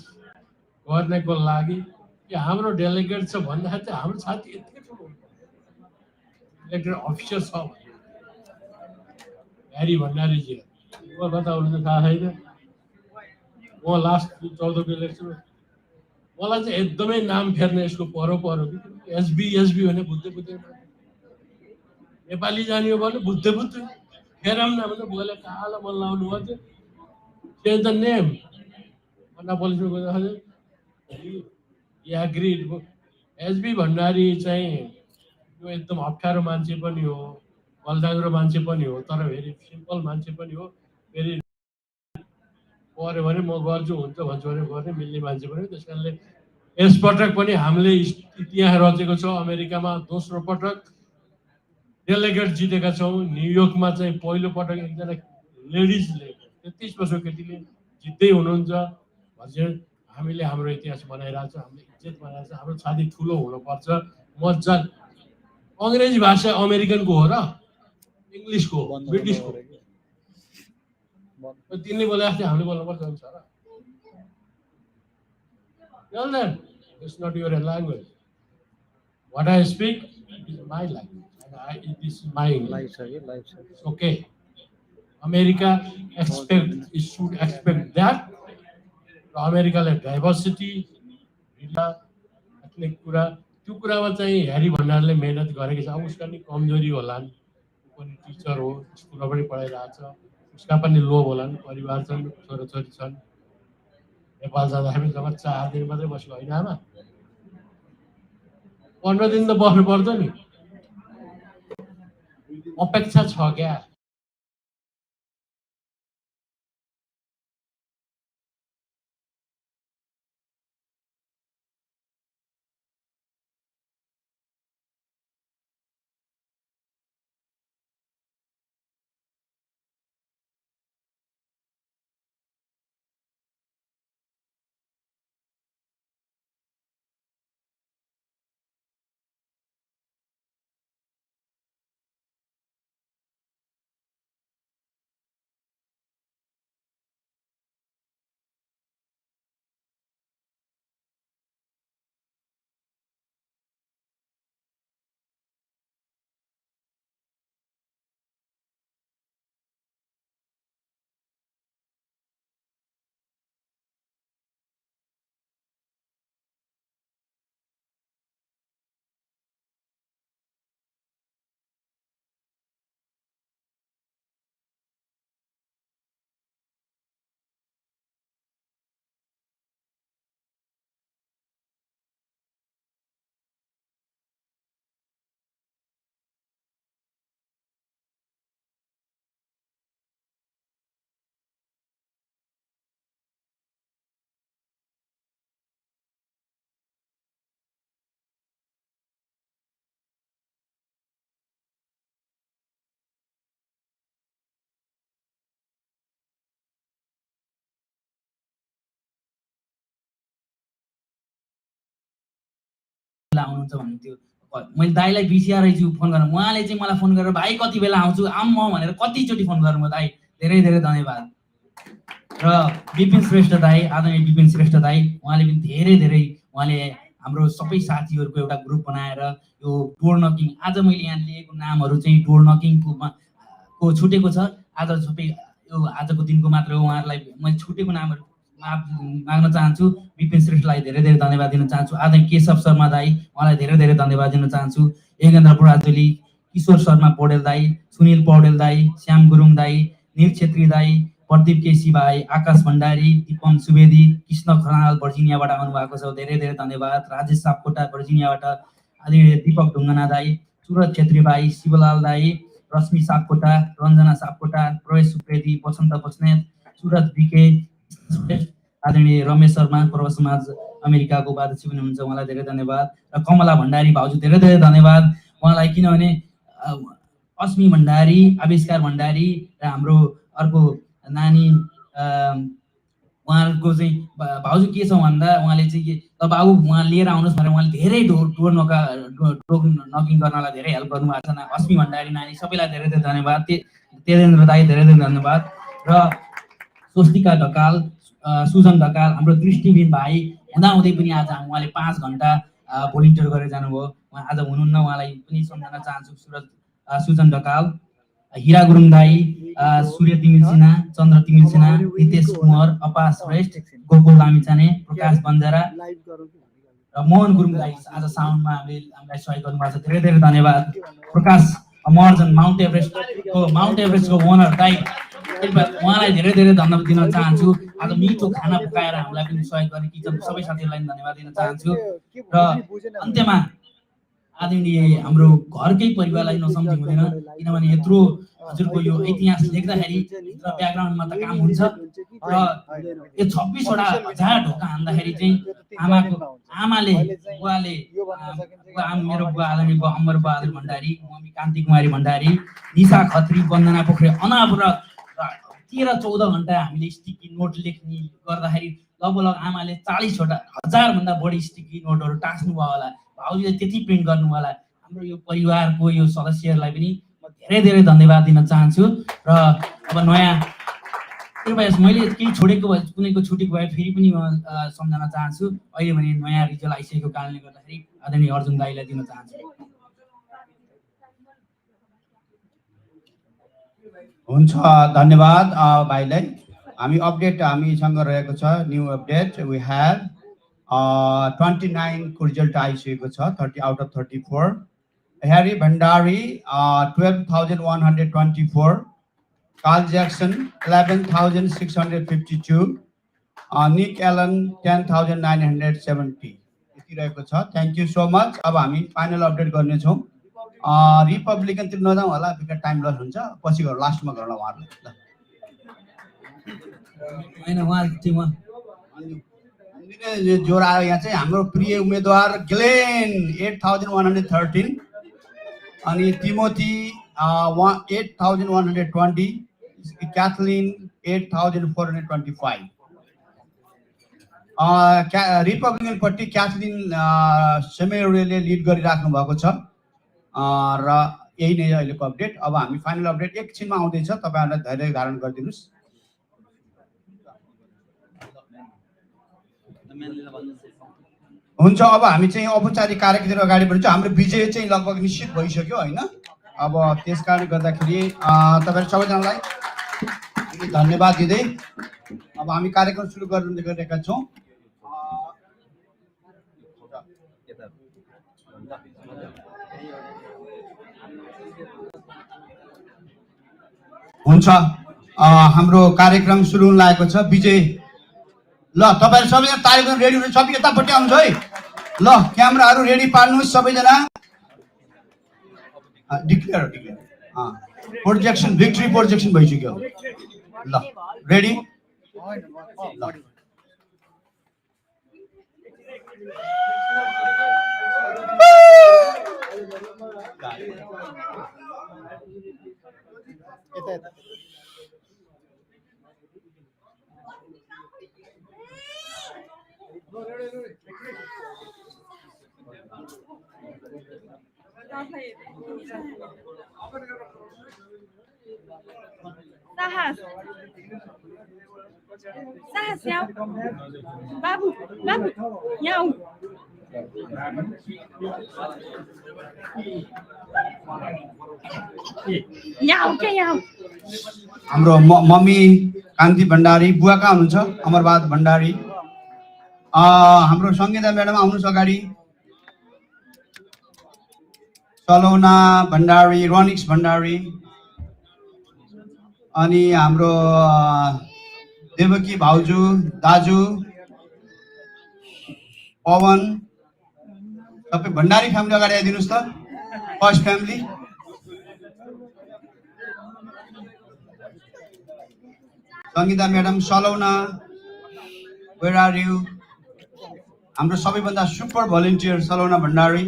गर्नको लागि कि हाम्रो डेलिगेट छ भन्दाखेरि चाहिँ हाम्रो साथी यतिकै ठुलो इलेक्टेड अफिसर छ भने ह्यारी भण्डारीजी उहाँ कता हुनुहुन्छ थाहा छैन। उहाँ लास्ट 14को इलेक्सन मलाई चाहिँ एकदमै नाम फेर्ने यसको परो एसबी भने बुझ्दै नेपाली जाने हो भने बुझ्दै फेरौँ न भने बोले कहाँलाई मन लाउनु भयो त्यो चेन्ज द नेम भन्दा पोलिसमा गएर एग्रिड। एसबी भण्डारी चाहिँ यो एकदम अप्ठ्यारो मान्छे पनि हो, बलदाङ्ग्रो मान्छे पनि हो, तर फेरि सिम्पल मान्छे पनि हो, फेरि पऱ्यो भने म गर्छु हुन्छ भन्छु भने गर्ने मिल्ने मान्छे पनि। त्यस कारणले यसपटक पनि हामीले इतिहास रचेको छौँ। अमेरिकामा दोस्रो पटक डेलिगेट जितेका छौँ। न्युयोर्कमा चाहिँ पहिलो पटक एकजना लेडिजले 33 वर्षको केटीले जित्दै हुनुहुन्छ। भनेपछि हामीले हाम्रो इतिहास बनाइरहेको छ, हामीले इज्जत बनाइरहेको छ। हाम्रो छाती ठुलो हुनुपर्छ। मजा अङ्ग्रेजी भाषा अमेरिकनको हो र इङ्ग्लिसको हो, ब्रिटिसको तिनले बोले जस्तै हामीले बोल्नुपर्छ हुन्छ र। Tell them it's not your language. What I speak is my language. This is my English. It's okay. America should expect that. अमेरिकालाई डाइभर्सिटी ethnic कुरा त्यो कुरामा चाहिँ ह्यारी भण्डारले मेहनत गरेको छ। अब उसका नि कमजोरी होलान्, ऊ पनि टिचर हो, स्कुलमा पनि पढाइरहेको छ, उसका पनि लोभ होलान्, परिवार छन्, छोराछोरी छन्। नेपाल जाँदाखेरि जम्मा 4 दिन मात्रै बस्यो होइन आमा, 15 दिन त बस्नु पर्छ नि। अपेक्षा छ क्या। आउनुहुन्छ भन्नु थियो। मैले दाइलाई बिर्सिआरैछु फोन गरेर, उहाँले चाहिँ मलाई फोन गरेर भाइ कति बेला आउँछु आम्म भनेर कतिचोटि फोन गर्नु। दाइ धेरै धेरै धन्यवाद। र विपिन श्रेष्ठ दाइ, आदरणीय विपिन श्रेष्ठ दाइ, उहाँले पनि धेरै धेरै उहाँले हाम्रो सबै साथीहरूको एउटा ग्रुप बनाएर यो डोर नकिङ आज मैले यहाँ लिएको नामहरू चाहिँ डोर नकिङको छुटेको छ। आज सबै यो आजको दिनको मात्र हो। उहाँहरूलाई मैले छुटेको नामहरू माग्न चाहन्छु। विपिन श्रेष्ठलाई धेरै धेरै धन्यवाद दिन चाहन्छु। आदरणीय केशव शर्मा दाई उहाँलाई धेरै धेरै धन्यवाद दिन चाहन्छु। योगेन्द्र बुढाचोली, किशोर शर्मा पौडेल दाई, सुनिल पौडेल दाई, श्याम गुरुङ दाई, निल छेत्री दाई, प्रदीप केसी भाइ, आकाश भण्डारी, दीपम सुवेदी, कृष्ण खनाल भर्जिनियाबाट आउनुभएको छ, धेरै धेरै धन्यवाद। राजेश सापकोटा भर्जिनियाबाट, आदरणीय दीपक ढुङ्गना दाई, सुरज छेत्री भाइ, शिवलाल दाई, रश्मि सापकोटा, रञ्जना सापकोटा, प्रवेश सुवेदी, वसन्त बस्नेत, सुरज विके, आदरणीय रमेश शर्मा पूर्व समाज अमेरिकाको उपाध्यक्ष पनि हुनुहुन्छ, उहाँलाई धेरै धन्यवाद। र कमला भण्डारी भाउजू धेरै धेरै धन्यवाद उहाँलाई, किनभने अस्मी भण्डारी, आविष्कार भण्डारी र हाम्रो अर्को नानी उहाँहरूको चाहिँ भाउजू के छ भन्दा उहाँले चाहिँ के ल बाबु उहाँ लिएर आउनुहोस् भनेर उहाँले धेरै डोर नकिङ गर्नलाई धेरै हेल्प गर्नुभएको छ। अस्मी भण्डारी नानी सबैलाई धेरै धेरै धन्यवाद। तेजेन्द्र दाई धेरै धेरै धन्यवाद। र स्वस्तिका ढकाल, सुजन ढकाल, हाम्रो दृष्टिबिन भाइ हुँदाहुँदै पनि आज उहाँले 5 घन्टा भोलिन्टियर गरेर जानुभयो। उहाँ आज हुनुहुन्न, उहाँलाई पनि सम्झन चाहन्छु। सुजन ढकाल, हिरा गुरुङ दाई, सूर्य तिमिल सिन्हा, चन्द्र तिमिल सिन्हा, नितेश कुमार, अपास श्रेष्ठ, गोकुल लामिछाने, प्रकाश बन्जारा र मोहन गुरुङ दाई आज साउन्डमा हामीलाई सहयोग गर्नुभएको छ, धेरै धेरै धन्यवाद। प्रकाश महर्जन माउन्ट एभरेस्टको ओनर दाई उहाँलाई धेरै धेरै धन्यवाद दिन चाहन्छु। आज मिठो खाना पकाएर हामीलाई पनि सहयोग गर्ने किचन सबै साथीहरूलाई पनि धन्यवाद दिन चाहन्छु। र अन्त्यमा आदरणीय हाम्रो घरकै परिवारलाई नसम्झि हुँदैन, किनभने यत्रो हजुरको यो इतिहास लेख्दाखेरि ब्याकग्राउन्डमा त काम हुन्छ र यो 26वटा हजार ढोका हान्दाखेरि चाहिँ आमाले बुवाले मेरो बुवा आदरणीय बुवा अमर बहादुर भण्डारी, मम्मी कान्ति कुमारी भण्डारी, निशा खत्री, वन्दना पोखरे अनावरत 13-14 घन्टा हामीले स्टिकी नोट लेख्ने गर्दाखेरि लगभग आमाले 40वटा 1000भन्दा बढी स्टिकी नोटहरू टाँस्नुभयो होला। भाउजूले त्यति प्रिन्ट गर्नु होला। हाम्रो यो परिवारको यो सदस्यहरूलाई पनि म धेरै धेरै धन्यवाद दिन चाहन्छु। र अब नयाँ कृपया मैले केही छोडेको भए कुनैको छुटेको भए फेरि पनि म सम्झन चाहन्छु। अहिले भने नयाँ रिजल्ट आइसकेको कारणले गर्दाखेरि आदरणीय अर्जुन दाईलाई दिन चाहन्छु। हुन्छ, धन्यवाद भाइलाई। हामी अपडेट हामीसँग रहेको छ, न्यू अपडेट वी हेभ 29 को रिजल्ट आइसकेको छ, 30 out of 34। Harry Bhandari 12,124, Carl Jackson 11,652, Nick Allen 10,970 यति रहेको छ। Thank you so much. अब हामी फाइनल अपडेट गर्नेछौँ। रिपब्लिकनतिर नजाउँ होला, बिकज टाइम लस हुन्छ, पछि गएर लास्टमा गरौँ उहाँहरूलाई। जोर आयो यहाँ चाहिँ हाम्रो प्रिय उम्मेदवार ग्लेन 8,113, अनि तिमोथी 8,120, क्याथलिन 8,425। रिपब्लिकनपट्टि क्याथलिन सेमेरोले लिड गरिराख्नु भएको छ र यही नै अहिलेको अपडेट। अब हामी फाइनल अपडेट एकछिनमा आउँदैछ, तपाईँहरूलाई धैर्य धारण गरिदिनुहोस्। हुन्छ, अब हामी चाहिँ औपचारिक कार्यक्रमतिर अगाडि बढ्छौँ। हाम्रो विजय चाहिँ लगभग निश्चित भइसक्यो होइन। अब त्यस कारणले गर्दाखेरि तपाईँहरू सबैजनालाई धन्यवाद दिँदै अब हामी कार्यक्रम सुरु गरिरहेका छौँ। हुन्छ, हाम्रो कार्यक्रम सुरु हुन लागेको छ। विजय ल तपाईँहरू सबैजना तालिम रेडी हुनु, सबै यतापट्टि आउनुहोस् है। ल क्यामेराहरू रेडी पार्नुहोस् सबैजना। डिक्लेयर प्रोजेक्सन, भिक्ट्री प्रोजेक्सन भइसक्यो। ल रेडी। साहस साहस यहाँ बाबु बाबु यहाँ आऊ। हाम्रो मम्मी कान्ति भण्डारी, बुवा कहाँ हुनुहुन्छ? अमरबहादुर भण्डारी। हाम्रो सङ्गीता म्याडम आउनुहोस् अगाडि। सलोना भण्डारी, रोनिक्स भण्डारी, अनि हाम्रो देवकी भाउजू, दाजु, पवन, सबै भण्डारी फ्यामिली अगाडि आइदिनुहोस् त। First family. Sangita madam, Salona, where are you? हाम्रो सबैभन्दा सुपर भलिन्टियर सलोना भण्डारी,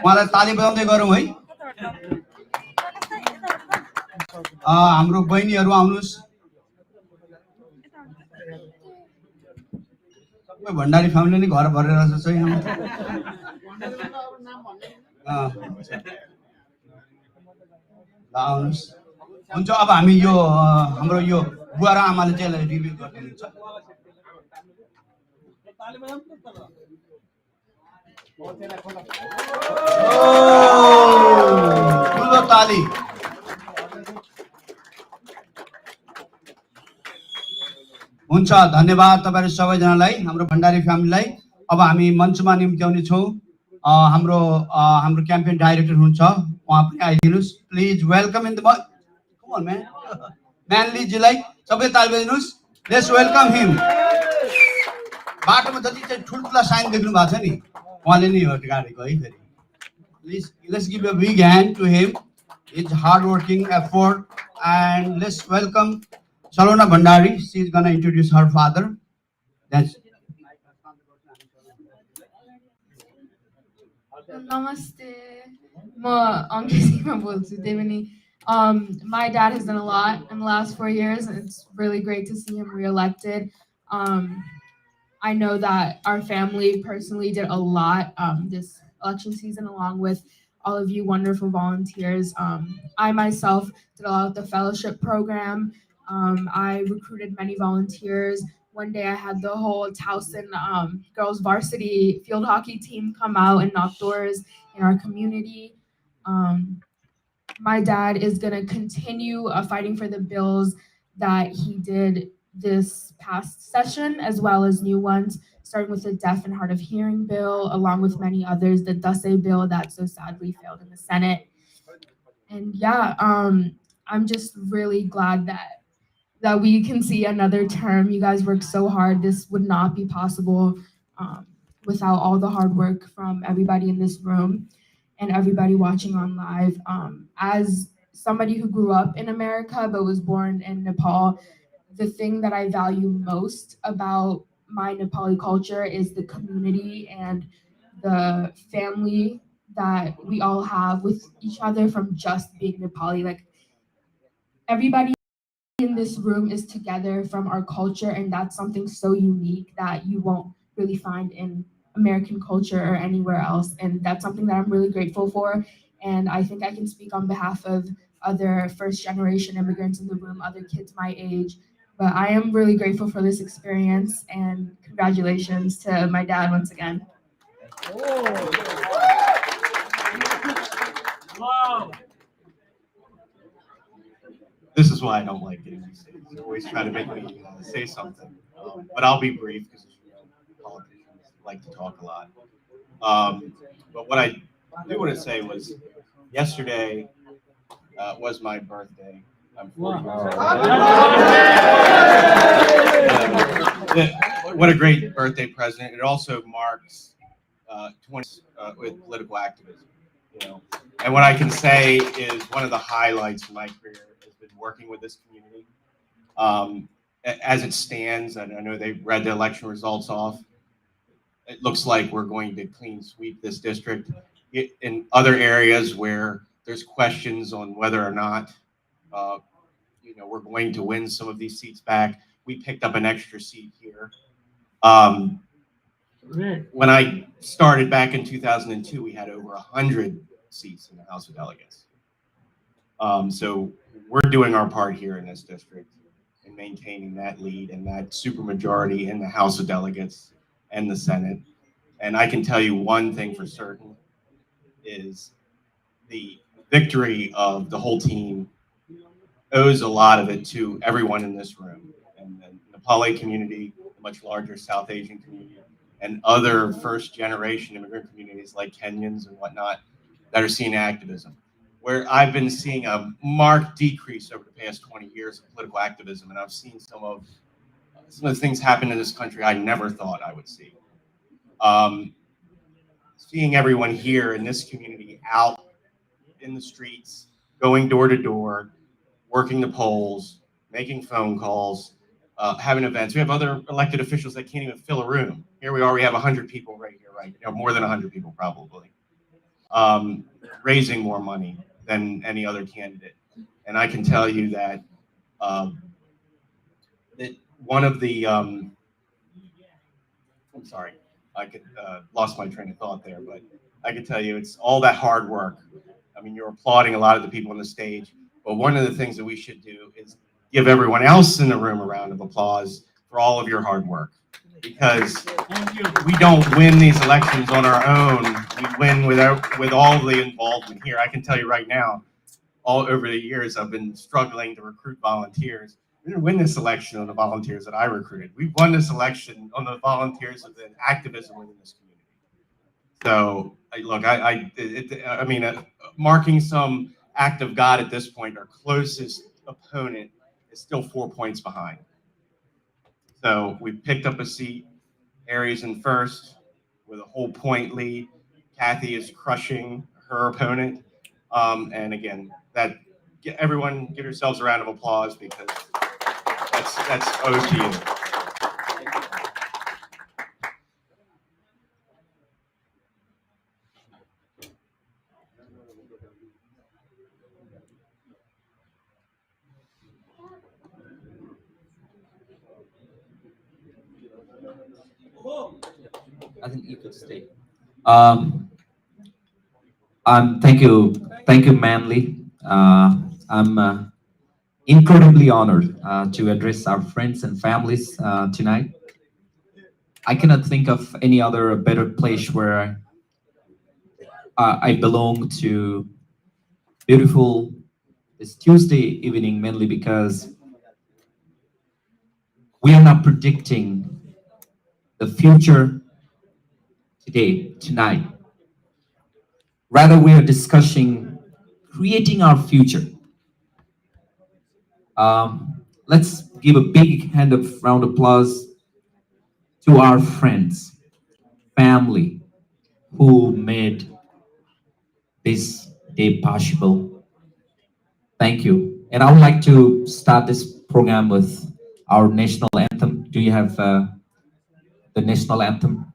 उहाँलाई ताली बजाउँदै गरौँ है। हाम्रो बहिनीहरू आउनुहोस्। सबै भण्डारी फ्यामिली नै घर भरेर छ यहाँ। आउनुहोस्। हुन्छ, अब हामी यो हाम्रो यो बुवा र आमाले चाहिँ यसलाई रिभ्यू गरिदिनुहुन्छ। ठुलो ताली। हुन्छ, धन्यवाद तपाईहरु सबैजनालाई, हाम्रो भण्डारी फ्यामिलीलाई। अब हामी मञ्चमा निम्त्याउने छौँ हाम्रो क्याम्पेन डाइरेक्टर हुनुहुन्छ, उहाँ पनि आइदिनुहोस्। Please welcome in the come on man, म्यानली जीलाई सबै ताली बजाइदिनुहोस्। लेट्स वेलकम हिम। बाटोमा जति चाहिँ ठुल्ठुला साइन देख्नु भएको छ नि, उहाँले नै हो गाडेको है फेरि। Please let's give a big hand to him, his hard working effort, and let's welcome Salona Bhandari. She is going to introduce her father. That's Namaste. My dad has done a lot in the last 4 years, and it's really great to see him reelected. I know that our family personally did a lot this election season, along with all of you wonderful volunteers. I myself did a lot of the fellowship program. I recruited many volunteers. One day I had the whole Towson girls varsity field hockey team come out and knock doors in our community. My dad is going to continue fighting for the bills that he did this past session, as well as new ones, starting with the deaf and hard of hearing bill, along with many others, the DUSE bill that so sadly failed in the Senate. And yeah, I'm just really glad that we can see another term. You guys worked so hard. This would not be possible without all the hard work from everybody in this room and everybody watching on live. As somebody who grew up in America but was born in Nepal, the thing that I value most about my Nepali culture is the community and the family that we all have with each other from just being Nepali. Like, everybody in this room is together from our culture, and that's something so unique that you won't really find in American culture or anywhere else. And that's something that I'm really grateful for. And I think I can speak on behalf of other first-generation immigrants in the room, other kids my age. But I am really grateful for this experience, and congratulations to my dad once again. Wow. This is why I don't like getting these things. They always try to make me say something. But I'll be brief because politicians like to talk a lot. But what I do want to say was yesterday was my birthday. I'm 40 years old. What a great birthday present. It also marks 20 with political activism. You know, and what I can say is one of the highlights of my career has been working with this community. As it stands, and I know they've read the election results off, it looks like we're going to clean sweep this district. In other areas where there's questions on whether or not we're going to win some of these seats back, we picked up an extra seat here. When I started back in 2002, we had over 100 seats in the House of Delegates. So we're doing our part here in this district in maintaining that lead and that supermajority in the House of Delegates and the Senate. And I can tell you one thing for certain is the victory of the whole team owes a lot of it to everyone in this room and the Nepali community, the much larger South Asian community, and other first generation immigrant communities like Kenyans and whatnot that are seeing activism. Where I've been seeing a marked decrease over the past 20 years of political activism, and I've seen some of the things happen in this country I never thought I would see. Seeing everyone here in this community out in the streets, going door to door, working the polls, making phone calls, having events. We have other elected officials that can't even fill a room. Here we are, we have 100 people right here, right? More than 100 people probably, raising more money than any other candidate. And I can tell you that that one of the, I'm sorry, I could lost my train of thought there, but I can tell you it's all that hard work. I mean, you're applauding a lot of the people on the stage, but one of the things that we should do is give everyone else in the room a round of applause for all of your hard work. Because we don't win these elections on our own. We win with all the involvement here. I can tell you right now, all over the years, I've been struggling to recruit volunteers. We didn't win this election on the volunteers that I recruited. We won this election on the volunteers of the activism within this community. So, look, I mean, marking some act of God at this point, our closest opponent is still 4 points behind. So we picked up a seat. Aries in first with a whole point lead. Kathy is crushing her opponent. And again, everyone give yourselves a round of applause because that's owed to you. I think you could stay. Thank you, Manly. I'm incredibly honored to address our friends and families tonight. I cannot think of any other better place where I belong to. Beautiful this Tuesday evening, mainly because we are not predicting the future tonight. Rather, we are discussing creating our future. Let's give a big round of applause to our friends, family, who made this day possible. Thank you. And I would like to start this program with our national anthem. Do you have the national anthem?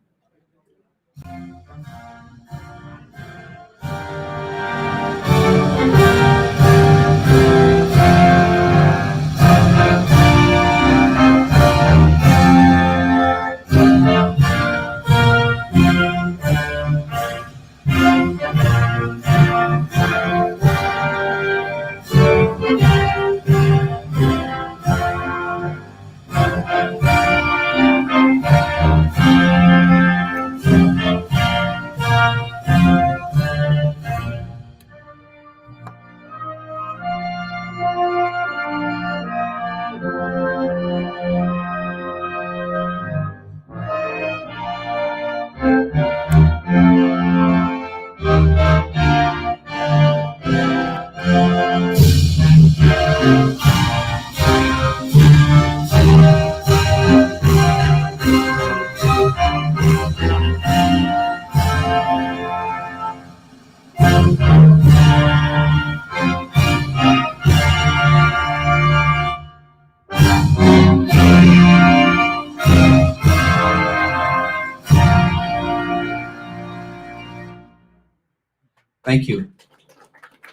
Thank you.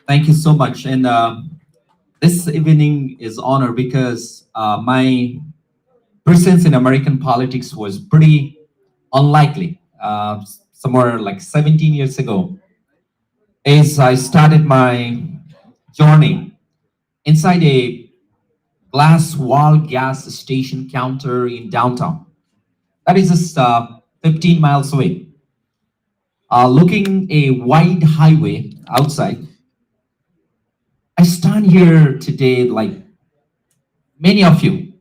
Thank you so much. And this evening is honor because my presence in American politics was pretty unlikely. Somewhere like 17 years ago, as I started my journey inside a glass wall gas station counter in downtown. That is just 15 miles away. looking a wide highway outside. I stand here today like many of you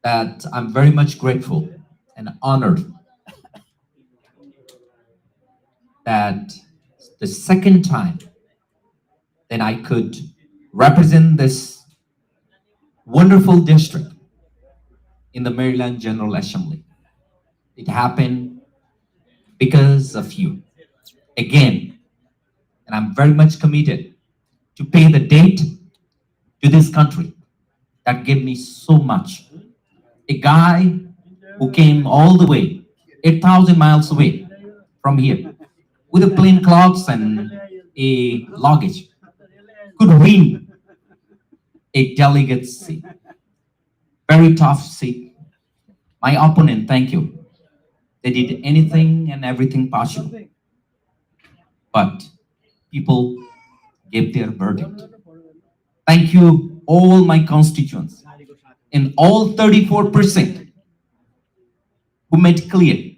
that I'm very much grateful and honored that the second time that I could represent this wonderful district in the Maryland General Assembly. It happened because of you. Again, and I'm very much committed to pay the debt to this country that gave me so much. A guy who came all the way, 8,000 miles away from here, with a plain clothes and a luggage, could win a delegate seat. Very tough seat. My opponent, thank you. They did anything and everything possible. But people gave their verdict. Thank you, all my constituents, and all 34% who made clear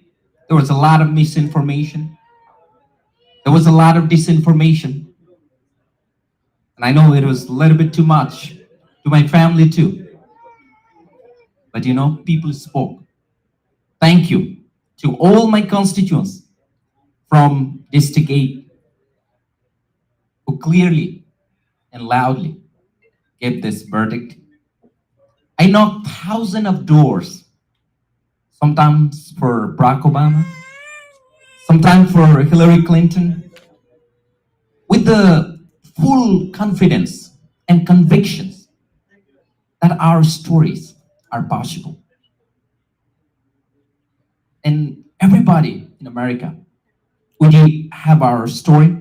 there was a lot of misinformation. There was a lot of disinformation. And I know it was a little bit too much to my family too. But you know, people spoke. Thank you to all my constituents from District 8 who clearly and loudly gave this verdict. I knocked thousands of doors, sometimes for Barack Obama, sometimes for Hillary Clinton, with the full confidence and convictions that our stories are possible. And everybody in America, we have our story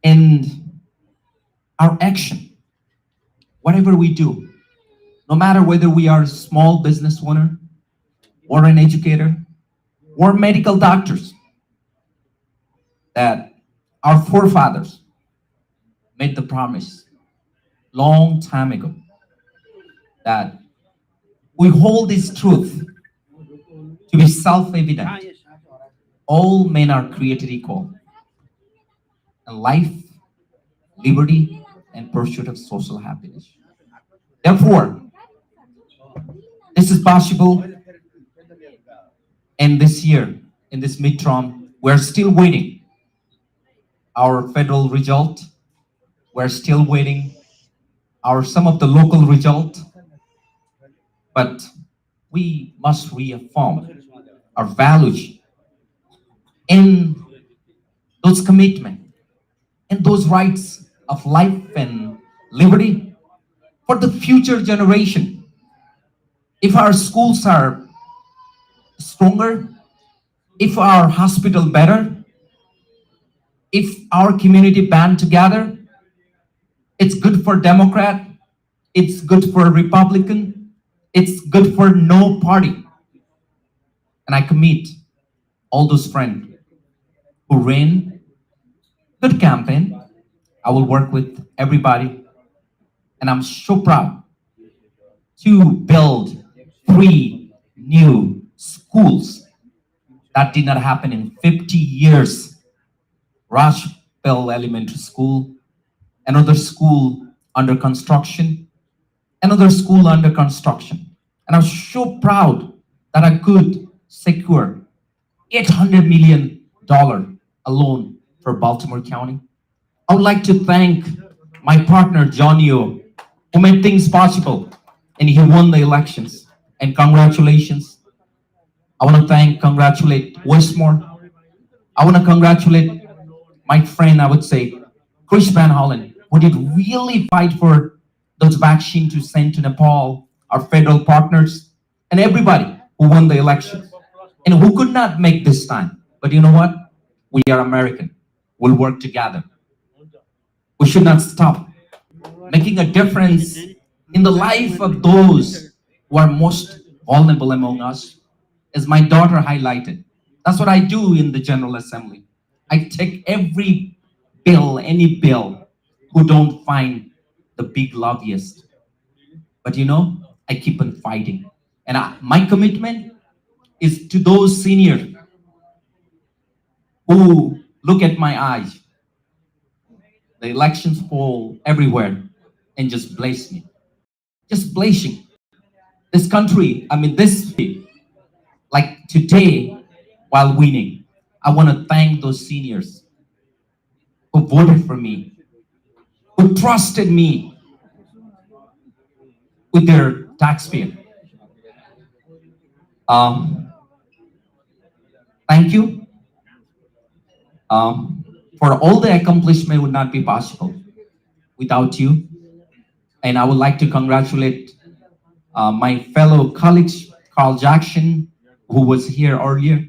and our action. Whatever we do, no matter whether we are a small business owner or an educator or medical doctors, that our forefathers made the promise long time ago that we hold this truth to be self-evident. All men are created equal, and life, liberty, and pursuit of social happiness. Therefore, this is possible. And this year, in this midterm, we're still waiting our federal result. We're still waiting some of the local result. But we must reaffirm our values in those commitments and those rights of life and liberty for the future generation. If our schools are stronger, if our hospital better, if our community band together, it's good for Democrat, it's good for Republican, it's good for no party. And I commit all those friends who ran good campaign. I will work with everybody. And I'm so proud to build 3 new schools. That did not happen in 50 years. Rushville Elementary School, another school under construction, another school under construction. And I'm so proud that I could secure $800 million alone for Baltimore County. I would like to thank my partner, John Yo, who made things possible, and he won the elections. And congratulations. I want to congratulate Westmore. I want to congratulate my friend, I would say, Chris Van Hollen, who did really fight for those vaccines to send to Nepal, our federal partners, and everybody who won the election and who could not make this time. But you know what? We are American. We'll work together. We should not stop making a difference in the life of those who are most vulnerable among us. As my daughter highlighted, that's what I do in the General Assembly. I take every bill, any bill, who don't find the big lobbyist. But you know, I keep on fighting. And my commitment is to those seniors who look at my eyes, the elections poll everywhere, and just bless me. Just blessing. This country, like today, while winning, I want to thank those seniors who voted for me, who trusted me with their taxpayer. Thank you. For all the accomplishment would not be possible without you. And I would like to congratulate my fellow colleagues, Carl Jackson, who was here earlier,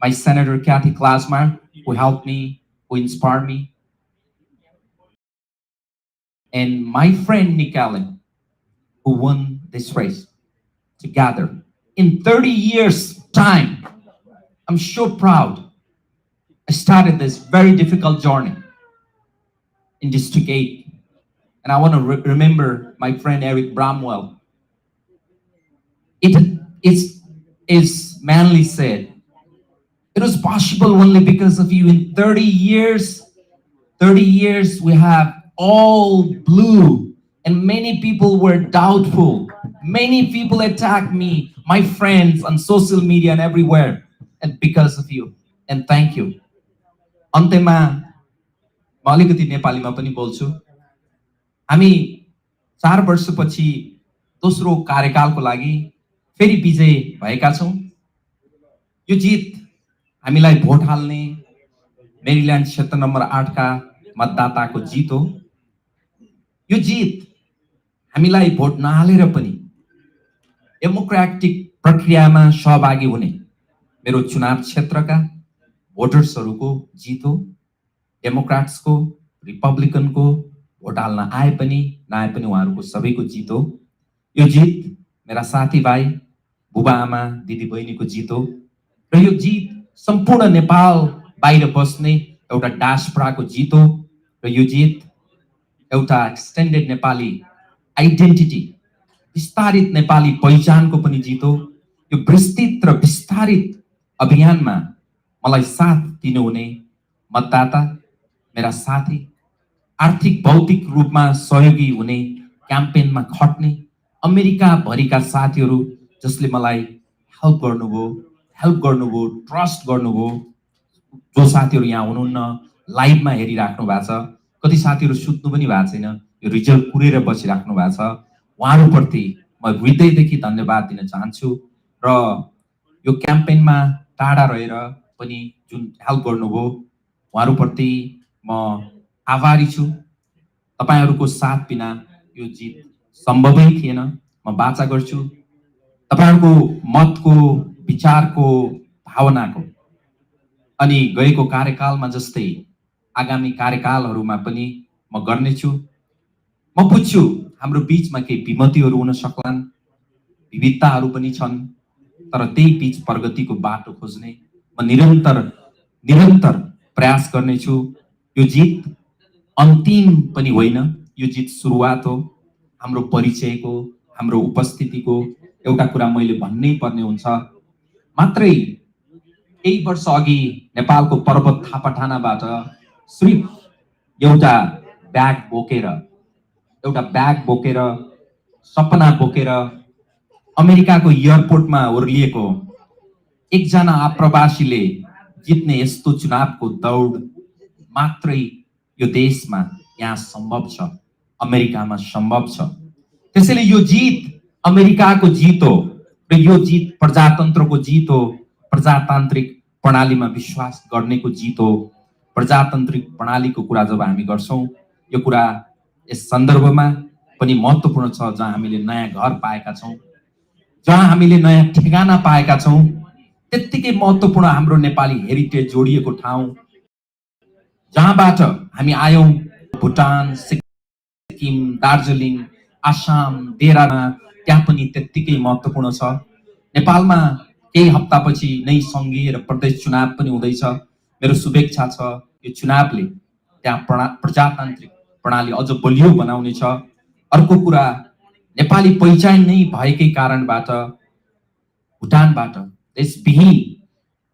my Senator Kathy Klasmar, who helped me, who inspired me, and my friend Nick Allen, who won this race together. In 30 years' time, I'm so proud. I started this very difficult journey in District 8. And I want to remember my friend Eric Bramwell. It is manly said, it was possible only because of you. In 30 years, we have all blue, and many people were doubtful. Many people attacked me, my friends on social media and everywhere, and because of you. And thank you. अन्त्यमा म अलिकति नेपालीमा पनि बोल्छु। हामी 4 वर्षपछि दोस्रो कार्यकालको लागि फेरि विजय भएका छौं। यो जित हामीलाई भोट हाल्ने मेरील्यान्ड क्षेत्र नम्बर 8 का मतदाताको जित हो। यो जित हामीलाई भोट नहालेर पनि डेमोक्रेटिक प्रक्रियामा सहभागी हुने मेरो चुनाव क्षेत्रका भोटर्सहरूको जित हो। डेमोक्रेट्सको, रिपब्लिकनको भोट हाल्न आए पनि नआए पनि उहाँहरूको सबैको जित हो। यो जित मेरा साथीभाइ, बुबाआमा, दिदीबहिनीको जित हो र यो जित सम्पूर्ण नेपाल बाहिर बस्ने एउटा डायस्पोराको जित हो र यो जित एउटा एक्सटेन्डेड नेपाली आइडेन्टिटी, विस्तारित नेपाली पहिचानको पनि जित हो। यो विस्तृत र विस्तारित अभियानमा मलाई साथ दिनुहुने मतदाता, मेरा साथी, आर्थिक भौतिक रूपमा सहयोगी हुने, क्याम्पेनमा खट्ने अमेरिका भरिका साथीहरू जसले मलाई हेल्प गर्नुभयो, ट्रस्ट गर्नुभयो, जो साथीहरू यहाँ हुनुहुन्न, लाइभमा हेरिराख्नु भएको छ, कति साथीहरू सुत्नु पनि भएको छैन, यो रिजल्ट कुरेर बसिराख्नु भएको छ, उहाँहरूप्रति म हृदयदेखि धन्यवाद दिन चाहन्छु र यो क्याम्पेनमा टाढा रहेर पनि जुन हेल्प गर्नुभयो उहाँहरूप्रति म आभारी छु। तपाईहरुको साथ बिना यो जित सम्भवै थिएन। म बाचा गर्छु तपाईहरुको मतको, विचारको, भावनाको अनि गएको कार्यकालमा जस्तै आगामी कार्यकालहरुमा पनि म गर्नेछु। म बुझ्छु हाम्रो बीचमा केही विमतिहरु हुन सक्लान्, विविधताहरु पनि छन्, तर त्यही बीच प्रगतिको बाटो खोज्ने म निरन्तर प्रयास गर्नेछु। यो जित अन्तिम पनि होइन, यो जित सुरुवात हो हाम्रो परिचयको, हाम्रो उपस्थितिको। एउटा कुरा मैले भन्नै पर्ने हुन्छ, मात्रै केही वर्ष अघि नेपालको पर्वत थापाठानाबाट सिर्फ एउटा ब्याग बोकेर सपना बोकेर अमेरिकाको एयरपोर्टमा ओर्लिएको एकजना आप्रवासीले जित्ने यस्तो चुनावको दौड मात्रै यो देशमा यहाँ सम्भव छ, अमेरिकामा सम्भव छ। त्यसैले यो जित अमेरिकाको जित हो र यो जित प्रजातन्त्रको जित हो, प्रजातान्त्रिक प्रणालीमा विश्वास गर्नेको जित हो। प्रजातान्त्रिक प्रणालीको कुरा जब हामी गर्छौं, यो कुरा यस सन्दर्भमा पनि महत्त्वपूर्ण छ जहाँ हामीले नयाँ घर पाएका छौं, जहाँ हामीले नयाँ ठेगाना पाएका छौं। त्यत्तिकै महत्त्वपूर्ण हाम्रो नेपाली हेरिटेज जोडिएको ठाउँ जहाँबाट हामी आयौं, भुटान, सिक्किम, दार्जिलिङ, आसाम, देरामा, त्यहाँ पनि त्यत्तिकै महत्त्वपूर्ण छ। नेपालमा केही हप्तापछि नै संघीय र प्रदेश चुनाव पनि हुँदैछ। मेरो शुभेच्छा छ यो चुनावले त्यहाँ प्रजातान्त्रिक प्रणाली अझ बलियो बनाउनेछ। अर्को कुरा, नेपाली पहिचान नै भएकै कारणबाट भुटानबाट देशविहीन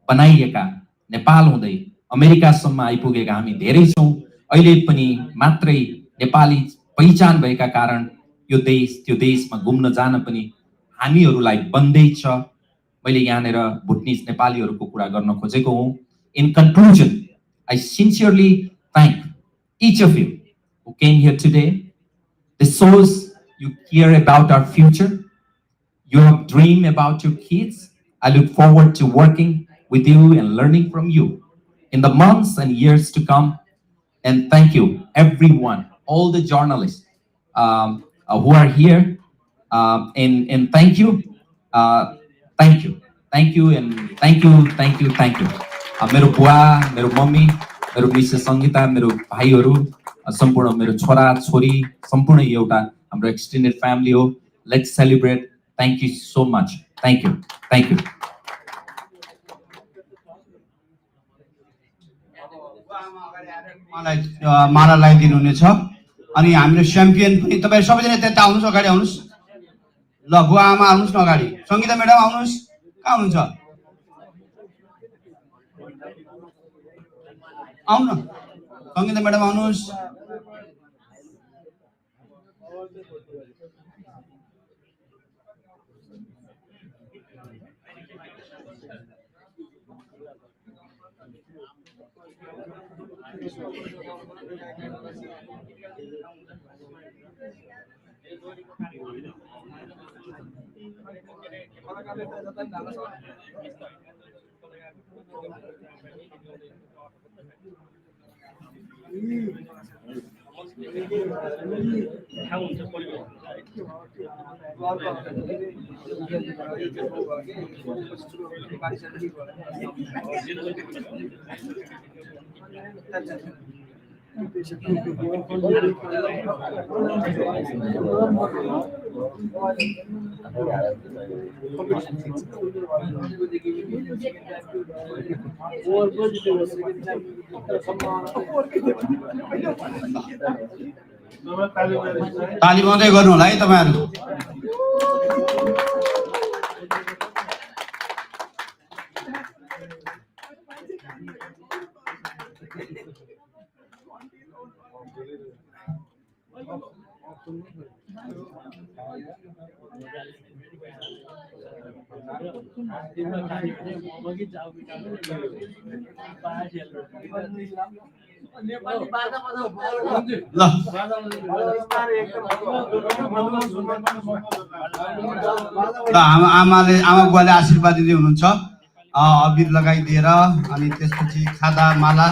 बनाइएका नेपाल हुँदै अमेरिकासम्म आइपुगेका हामी धेरै छौँ। अहिले पनि मात्रै नेपाली पहिचान भएका कारण यो देश त्यो देशमा घुम्न जान पनि हामीहरूलाई बन्दै छ। मैले यहाँनिर भुटनिज नेपालीहरूको कुरा गर्न खोजेको हुँ। In conclusion, I sincerely thank each of you who came here today. This shows you care about our future. You have dream about your kids. I look forward to working with you and learning from you in the months and years to come. And thank you, everyone, all the journalists who are here. And thank you, and thank you. मेरो बुवा, मेरो mummy, मेरो Mrs Sangita, मेरो भाइहरू, सम्पूर्ण मेरो छोरा छोरी, सम्पूर्ण एउटा हाम्रो एक्सटेन्डेड फ्यामिली हो. Let's celebrate. Thank you so much. Thank you. माला लगाइदिनु हुनेछ अनि हाम्रो च्याम्पियन पनि तपाईहरु सबैजना त्यता आउनुस्, अगाडि आउनुस्. ल बुवा आमा आउनुस् न अगाडि. सङ्गीता म्याडम आउनुस्. कहाँ हुनुहुन्छ? आउन. सङ्गीता म्याडम आउनुस्. ताली बजाउँदै गर्नु होला है तपाईहरु. आमा बुवाले आशीर्वाद दिँदै हुनुहुन्छ अबिर लगाइदिएर अनि त्यसपछि खादा माला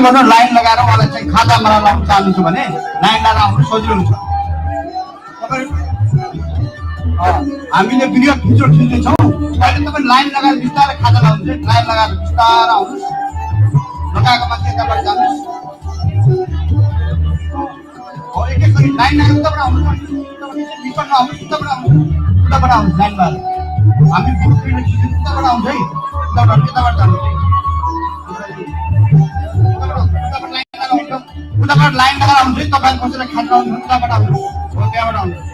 त्यो भन्नु लाइन लगाएर उहाँलाई चाहिँ खाजा मरा लाउन चाहनुहुन्छ भने लाइन लगाएर आउनु सजिलो हुन्छ। हामीले भिडियो खिच्दैछौँ, अहिले तपाईँ लाइन लगाएर बिस्तारै खाजा लाउनुहुन्छ, लाइन लगाएर बिस्तारै आउनुहोस्, लगाएको मान्छे यताबाट जानुहोस्, एक एक गरी लाइन लगाएर उताबाट आउनुहोस्, बिचमा आउनुहोस्, उताबाट आउनुहोस् लाइनमा। हामी भिडियो खिच्दैछौँ, उताबाट आउँछ है, यताबाट जानुहोस् है, उताबाट लाइन लगाएर आउनुहोस् है, तपाईँ कसैलाई खाजा लाउनुहुन्छ उताबाट आउनुहोस्, त्यहाँबाट आउनुहोस्।